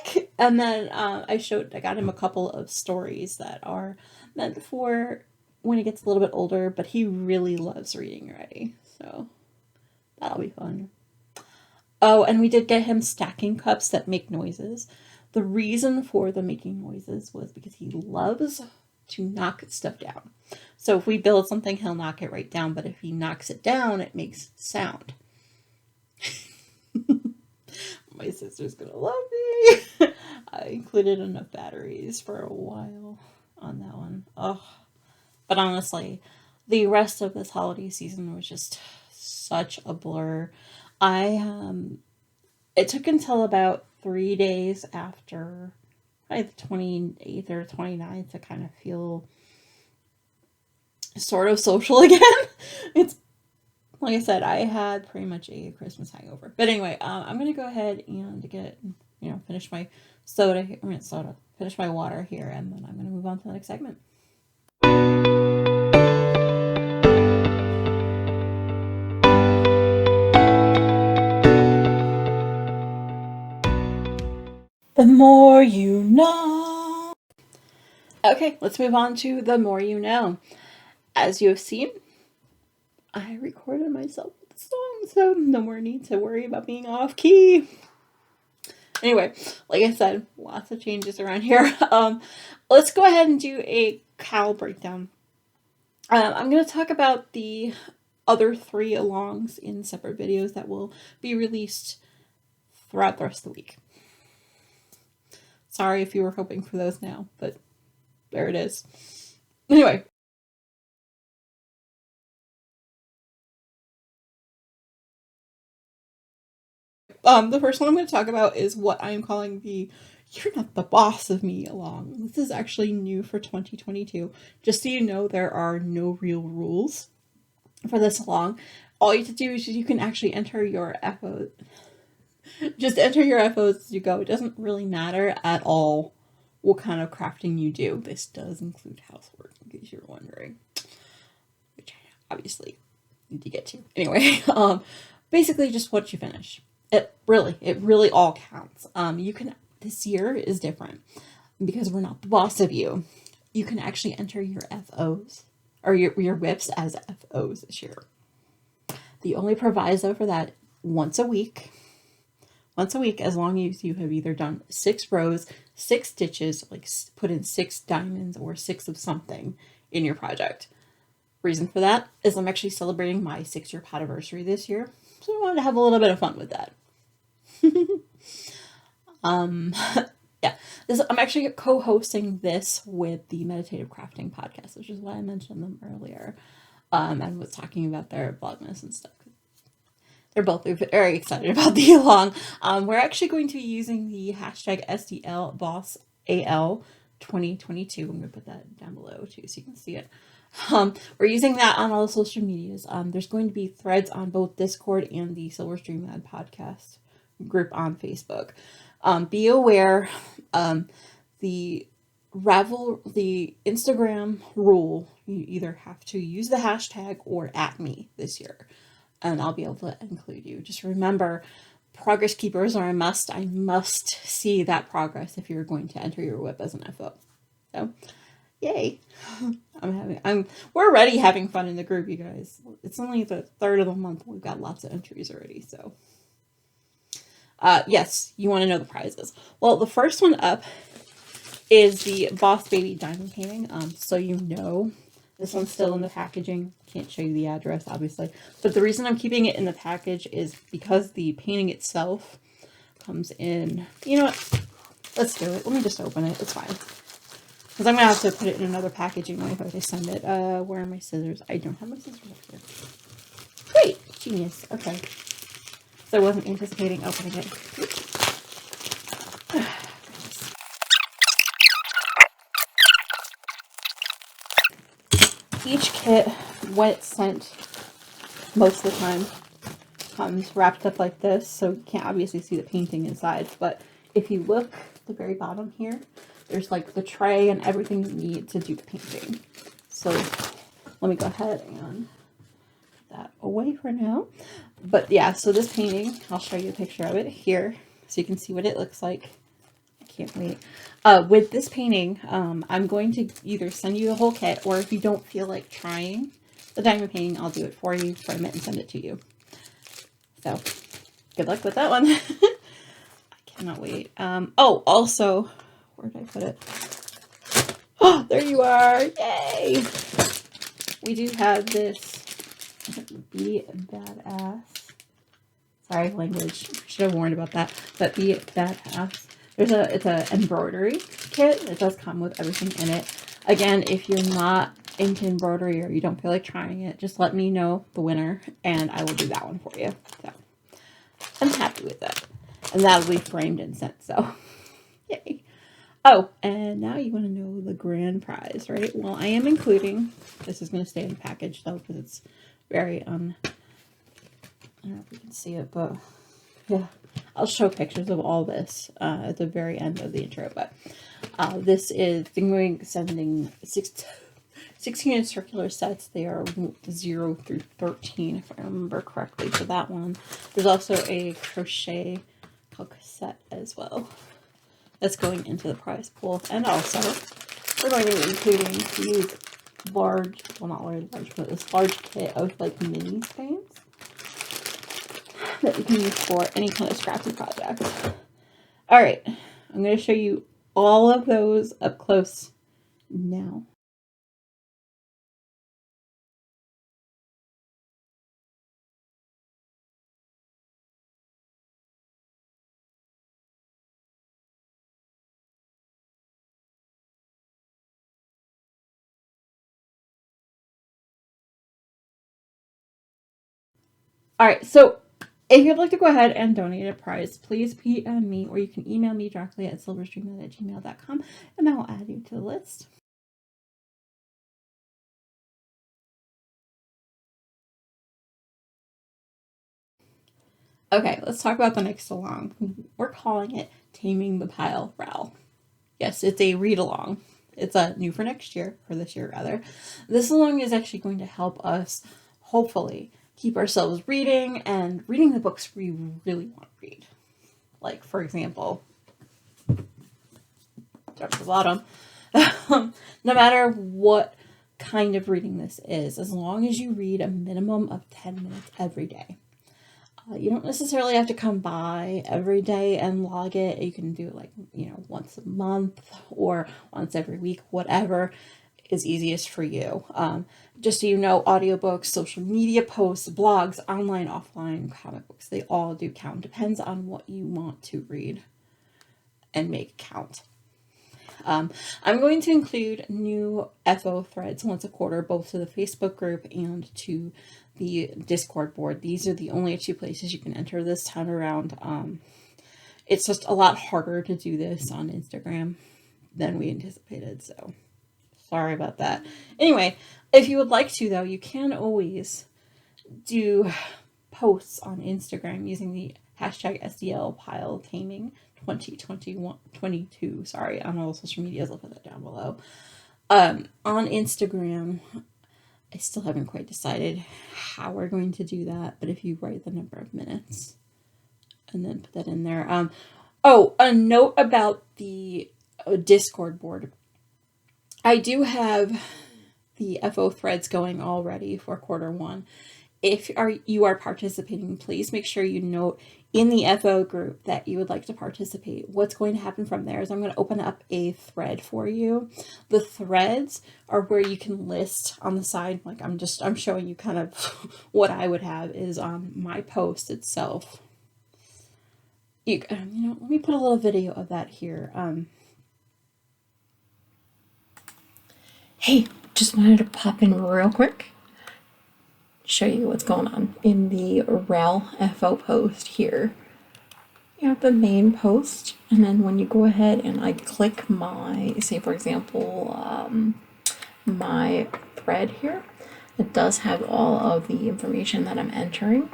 music. And then I got him a couple of stories that are meant for when he gets a little bit older, but he really loves reading already, so that'll be fun. Oh, and we did get him stacking cups that make noises. The reason for the making noises was because he loves to knock stuff down. So if we build something, he'll knock it right down, but if he knocks it down, it makes sound. My sister's gonna love me. I included enough batteries for a while on that one. Oh, but honestly, the rest of this holiday season was just such a blur. It took until about 3 days after probably the 28th or 29th to kind of feel sort of social again. It's like I said, I had pretty much a Christmas hangover. But anyway, I'm going to go ahead and finish my finish my water here, and then I'm going to move on to the next segment. The more you know. Okay, let's move on to the more you know. As you have seen, I recorded myself with the song, so no more need to worry about being off key. Anyway, like I said, lots of changes around here. Let's go ahead and do a cowl breakdown. I'm going to talk about the other 3 alongs in separate videos that will be released throughout the rest of the week. Sorry if you were hoping for those now, but there it is. Anyway. The first one I'm going to talk about is what I'm calling the "You're Not the Boss of Me" along. This is actually new for 2022. Just so you know, there are no real rules for this along. All you have to do is you can actually enter your FOs. Just enter your FOs as you go. It doesn't really matter at all what kind of crafting you do. This does include housework, in case you're wondering, which I obviously need to get to. Anyway, basically just what you finish. It really all counts. This year is different because we're not the boss of you. You can actually enter your FOs or your WIPs as FOs this year. The only proviso for that, once a week, as long as you have either done 6 rows, 6 stitches, like put in 6 diamonds or 6 of something in your project. Reason for that is I'm actually celebrating my 6-year podiversary this year, so I wanted to have a little bit of fun with that. Yeah, I'm actually co-hosting this with the Meditative Crafting podcast, which is why I mentioned them earlier. I was talking about their Vlogmas and stuff. They're both very excited about the along. We're actually going to be using the hashtag SDLBossAL 2022. I'm going to put that down below too so you can see it. We're using that on all the social medias. There's going to be threads on both Discord and the Silver Stream Ad podcast group on Facebook. Be aware, the Instagram rule, you either have to use the hashtag or @me this year, and I'll be able to include you. Just remember, progress keepers are a must. I must see that progress if you're going to enter your WIP as an FO. So, yay! We're already having fun in the group, you guys. It's only the 3rd of the month. We've got lots of entries already, so. Yes, you want to know the prizes. Well, the first one up is the Boss Baby diamond painting. So you know, this one's still in the packaging. Can't show you the address, obviously. But the reason I'm keeping it in the package is because the painting itself comes in, you know what? let's do it. Let me just open it. It's fine. Because I'm going to have to put it in another packaging way if I send it. Where are my scissors? I don't have my scissors up here. Great. Genius. Okay. So I wasn't anticipating opening it. Each kit, when it's sent, most of the time, comes wrapped up like this, so you can't obviously see the painting inside. But if you look at the very bottom here, there's like the tray and everything you need to do the painting. So let me go ahead and put that away for now. But yeah, so this painting, I'll show you a picture of it here so you can see what it looks like. I can't wait. With this painting, I'm going to either send you the whole kit, or if you don't feel like trying the diamond painting, I'll do it for you, frame it, and send it to you. So, good luck with that one. I cannot wait. Oh, also, where did I put it? Oh, there you are. Yay! We do have this Be Badass. Sorry, language. Should have warned about that. But Be Badass. It's an embroidery kit. It does come with everything in it. Again, if you're not into embroidery or you don't feel like trying it, just let me know the winner and I will do that one for you. So I'm happy with that. And that'll be framed and sent, so yay. Oh, and now you want to know the grand prize, right? Well, I am including, this is going to stay in the package though, because it's very, I don't know if you can see it, but yeah, I'll show pictures of all this at the very end of the intro, but this is sending 16 circular sets. They are 0 through 13, if I remember correctly, for that one. There's also a crochet hook set as well that's going into the prize pool. And also, we're going to be including these large, well, not very large, but this large kit of like mini stamps that you can use for any kind of scrappy project. All right, I'm going to show you all of those up close now. All right, so if you'd like to go ahead and donate a prize, please PM me, or you can email me directly at silverstreamlet@gmail.com, and I will add you to the list. Okay, let's talk about the next along. We're calling it Taming the Pile RAL. Yes, it's a read-along. It's new for next year, or this year rather. This along is actually going to help us, hopefully, keep ourselves reading and reading the books we really want to read. Like, for example, down to the bottom, no matter what kind of reading this is, as long as you read a minimum of 10 minutes every day. You don't necessarily have to come by every day and log it. You can do it like, once a month or once every week, whatever is easiest for you. Just so you know, audiobooks, social media posts, blogs, online, offline, comic books, they all do count. Depends on what you want to read and make count. I'm going to include new FO threads once a quarter, both to the Facebook group and to the Discord board. These are the only two places you can enter this time around. It's just a lot harder to do this on Instagram than we anticipated, so sorry about that. Anyway, if you would like to, though, you can always do posts on Instagram using the hashtag SDL Pile Taming 2022. Sorry, on all social medias. I'll put that down below. On Instagram, I still haven't quite decided how we're going to do that, but if you write the number of minutes and then put that in there. Oh, a note about the Discord board. I do have the FO threads going already for quarter one. If you are participating, please make sure you note in the FO group that you would like to participate. What's going to happen from there is I'm going to open up a thread for you. The threads are where you can list on the side, like I'm showing you kind of what I would have is on my post itself. Let me put a little video of that here. Hey, just wanted to pop in real quick, show you what's going on in the RAL FO post here. You have the main post, and then when you go ahead and I click my, say for example, my thread here, it does have all of the information that I'm entering.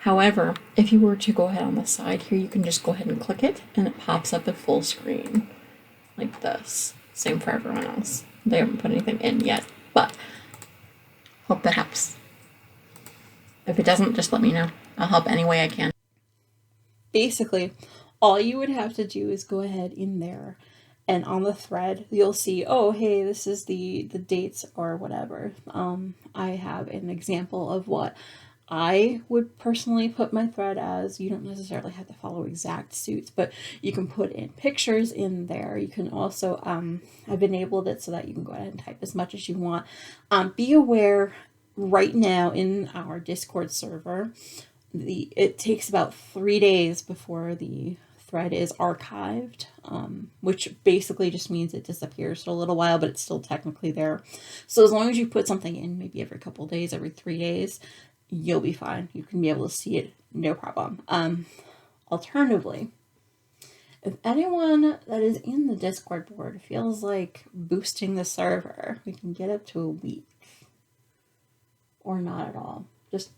However, if you were to go ahead on the side here, you can just go ahead and click it, and it pops up at full screen, like this. Same for everyone else. They haven't put anything in yet, but hope that helps. If it doesn't, just let me know. I'll help any way I can. Basically, all you would have to do is go ahead in there, and on the thread, you'll see, oh, hey, this is the dates or whatever. I have an example of what I would personally put my thread as. You don't necessarily have to follow exact suits, but you can put in pictures in there. You can also, I've enabled it so that you can go ahead and type as much as you want. Be aware, right now in our Discord server, it takes about 3 days before the thread is archived, which basically just means it disappears for a little while, but it's still technically there. So as long as you put something in maybe every couple days, every 3 days, you'll be fine. You can be able to see it, no problem. Alternatively, if anyone that is in the Discord board feels like boosting the server, we can get up to a week. Or not at all. Just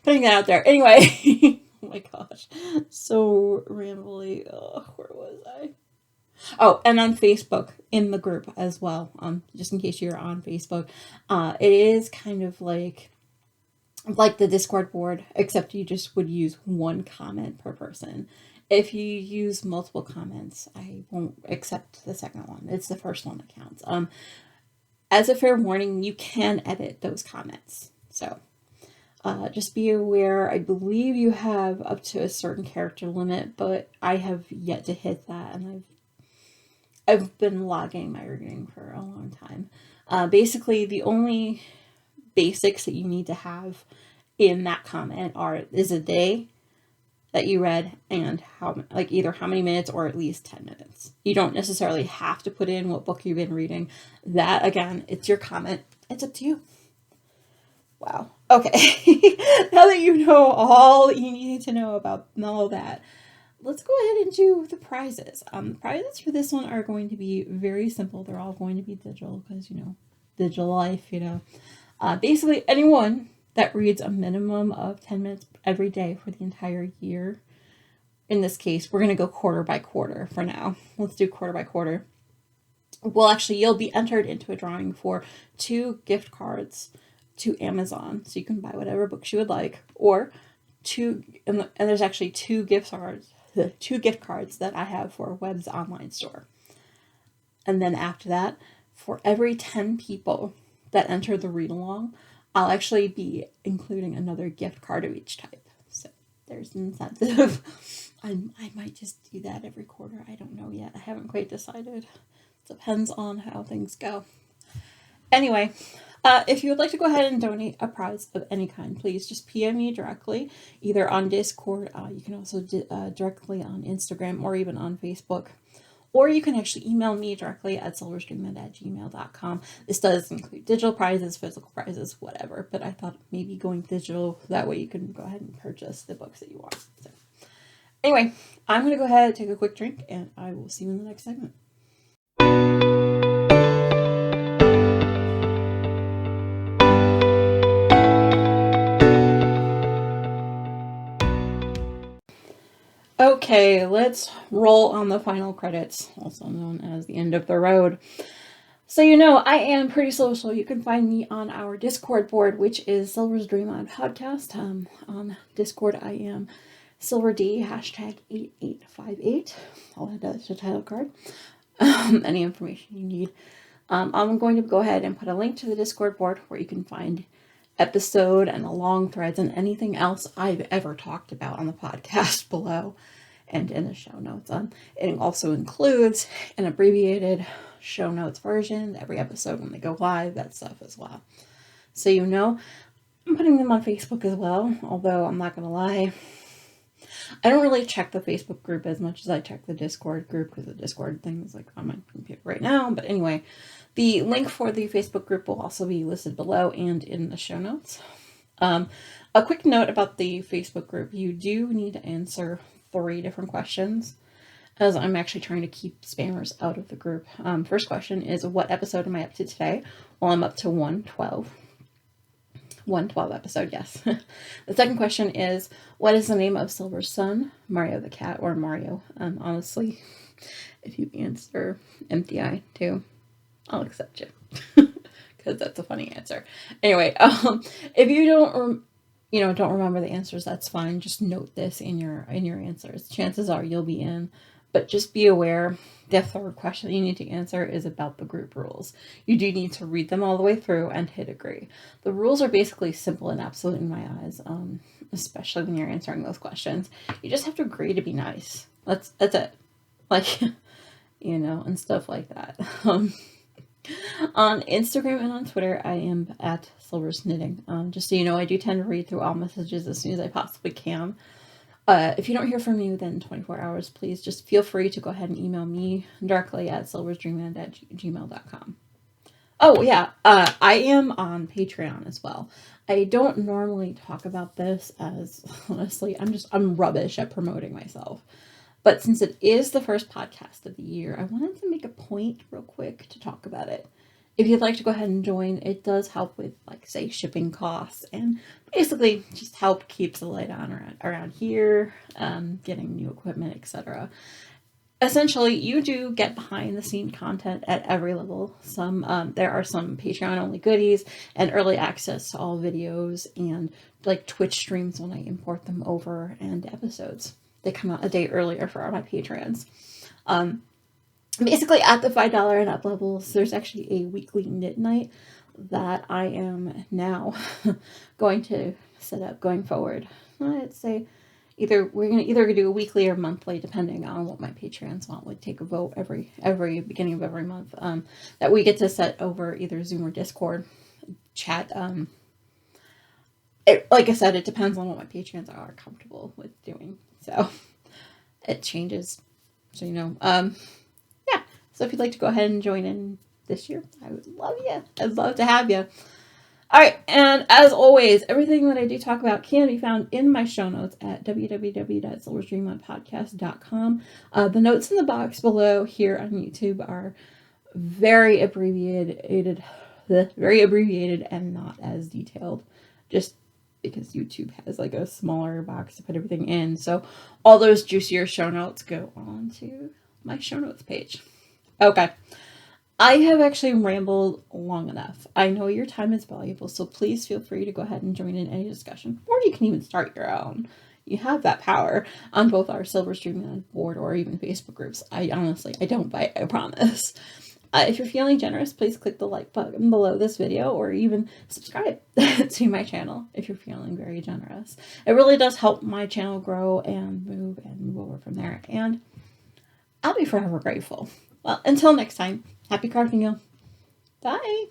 putting that out there. Anyway, oh my gosh. So rambly. Where was I? Oh, and on Facebook, in the group as well. Just in case you're on Facebook. It is kind of like the Discord board, except you just would use one comment per person. If you use multiple comments, I won't accept the second one. It's the first one that counts. As a fair warning, you can edit those comments. So just be aware. I believe you have up to a certain character limit, but I have yet to hit that, and I've been logging my reading for a long time. Basically, the only basics that you need to have in that comment is a day that you read and either how many minutes or at least 10 minutes. You don't necessarily have to put in what book you've been reading. That, again, it's your comment. It's up to you. Wow. Okay. Now that you know all you need to know about all that, let's go ahead and do the prizes. The prizes for this one are going to be very simple. They're all going to be digital because, digital life, Basically, anyone that reads a minimum of 10 minutes every day for the entire year. In this case, we're going to go quarter by quarter for now. Let's do quarter by quarter. Well, actually, you'll be entered into a drawing for 2 gift cards to Amazon, so you can buy whatever books you would like, or and there's actually 2 gift cards that I have for Web's online store. And then after that, for every 10 people that enter the read along, I'll actually be including another gift card of each type. So there's an incentive. I might just do that every quarter. I don't know yet. I haven't quite decided. Depends on how things go. Anyway, if you would like to go ahead and donate a prize of any kind, please just PM me directly, either on Discord. You can also directly on Instagram or even on Facebook. Or you can actually email me directly at silverstreammed@gmail.com. This does include digital prizes, physical prizes, whatever. But I thought maybe going digital, that way you can go ahead and purchase the books that you want. So, anyway, I'm going to go ahead and take a quick drink, and I will see you in the next segment. Okay, let's roll on the final credits, also known as the end of the road. So I am pretty social. You can find me on our Discord board, which is Silver's Dream On Podcast. On Discord, I am SilverD, #8858. All that does is a title card. Any information you need. I'm going to go ahead and put a link to the Discord board where you can find episode and the long threads and anything else I've ever talked about on the podcast below and in the show notes. It also includes an abbreviated show notes version, every episode when they go live, that stuff as well. So I'm putting them on Facebook as well, although I'm not going to lie, I don't really check the Facebook group as much as I check the Discord group, because the Discord thing is like on my computer right now. But anyway, the link for the Facebook group will also be listed below and in the show notes. A quick note about the Facebook group. You do need to answer 3 different questions, as I'm actually trying to keep spammers out of the group. First question is, what episode am I up to today? Well, I'm up to 112. 112 episode, yes. The second question is, what is the name of Silver's son? Mario the cat, or Mario. Honestly, if you answer empty eye too, I'll accept you. Because that's a funny answer. Anyway, if you don't remember the answers, that's fine. Just note this in your answers. Chances are you'll be in, but just be aware the third question that you need to answer is about the group rules. You do need to read them all the way through and hit agree. The rules are basically simple and absolute in my eyes, especially when you're answering those questions. You just have to agree to be nice. That's it. Like, and stuff like that. On Instagram and on Twitter, I am at Silver's Knitting. Just so you know, I do tend to read through all messages as soon as I possibly can. If you don't hear from me within 24 hours, please just feel free to go ahead and email me directly at silversdreamland@gmail.com. Oh, yeah. I am on Patreon as well. I don't normally talk about this, as honestly, I'm rubbish at promoting myself. But since it is the first podcast of the year, I wanted to make a point real quick to talk about it. If you'd like to go ahead and join, it does help with, like, say, shipping costs, and basically just help keep the light on around here, getting new equipment, etc. Essentially, you do get behind the scene content at every level. There are some Patreon only goodies and early access to all videos and like Twitch streams when I import them over, and episodes. They come out a day earlier for my patrons. Basically, at the $5 and up levels, there's actually a weekly knit night that I am now going to set up going forward. I'd say we're going to either do a weekly or monthly, depending on what my patrons want. Like, take a vote every beginning of every month, that we get to set over either Zoom or Discord chat. Like I said, it depends on what my patrons are comfortable with doing. So it changes. So, yeah. So if you'd like to go ahead and join in this year, I would love you. I'd love to have you. All right. And as always, everything that I do talk about can be found in my show notes at www.silversdreamlandpodcast.com. The notes in the box below here on YouTube are very abbreviated and not as detailed. Just because YouTube has like a smaller box to put everything in. So all those juicier show notes go on to my show notes page. Okay. I have actually rambled long enough. I know your time is valuable, so please feel free to go ahead and join in any discussion, or you can even start your own. You have that power on both our Silver Streamland board or even Facebook groups. I don't bite, I promise. If you're feeling generous, please click the like button below this video, or even subscribe to my channel if you're feeling very generous. It really does help my channel grow and move over from there, and I'll be forever grateful. Well, until next time, happy crafting, y'all. Bye!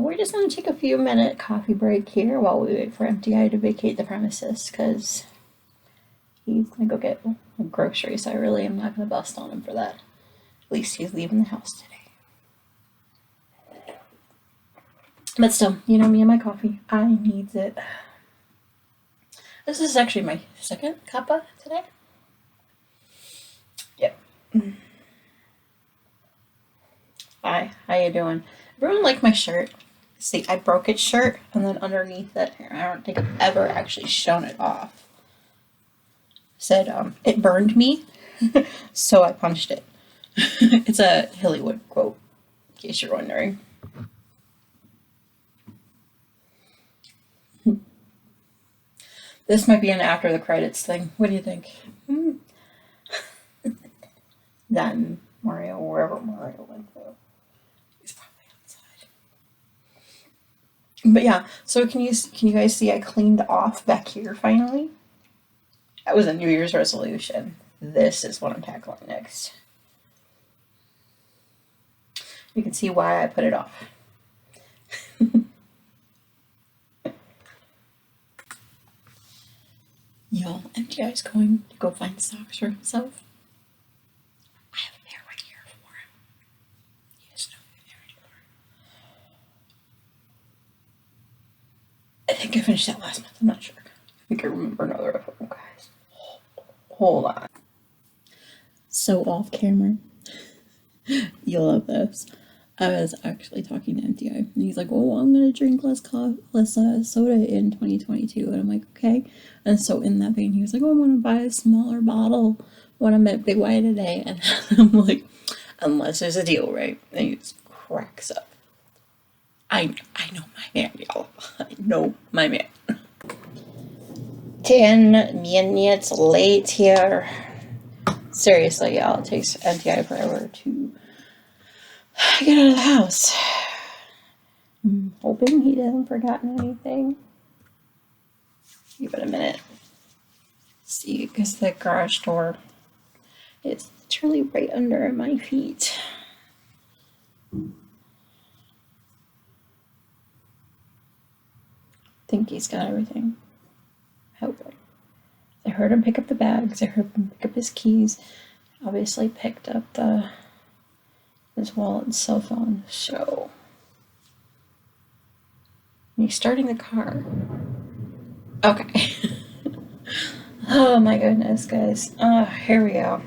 we're just going to take a few minute coffee break here while we wait for MTI to vacate the premises, because he's going to go get groceries. So I really am not going to bust on him for that. At least he's leaving the house today. But still, you know me and my coffee. I need it. This is actually my second cuppa today. Yep. Hi, how you doing? Everyone like my shirt? See, I broke its shirt, and then underneath it, here, I don't think I've ever actually shown it off. Said, it burned me, so I punched it. It's a Hollywood quote, in case you're wondering. This might be an after the credits thing. What do you think? Then Mario, wherever Mario went to. He's probably outside. But yeah, so can you guys see I cleaned off back here finally? That was a New Year's resolution. This is what I'm tackling next. You can see why I put it off. Y'all, MTI is going to go find socks for himself. I have a pair right here for him. He doesn't know they're there anymore. I think I finished that last month. I'm not sure. I think I remember another of them, guys. Hold on. So off camera. You'll love this. I was actually talking to MTI, and he's like, "Oh, I'm gonna drink less soda in 2022," and I'm like, "Okay." And so in that vein, he was like, "Oh, I'm gonna buy a smaller bottle when I'm at Big Y today," and I'm like, "Unless there's a deal, right?" And he just cracks up. I know my man, y'all. I know my man. 10 minutes late here. Seriously, y'all, it takes MTI forever to get out of the house. I'm hoping he hasn't forgotten anything. Give it a minute. See, because the garage door is literally right under my feet. Think he's got everything. Hoping. I heard him pick up the bags. I heard him pick up his keys. Obviously picked up his wallet and cell phone. So he's starting the car. Okay. Oh my goodness, guys. Here we go.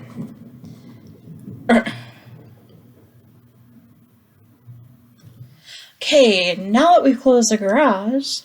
Okay, now that we've closed the garage,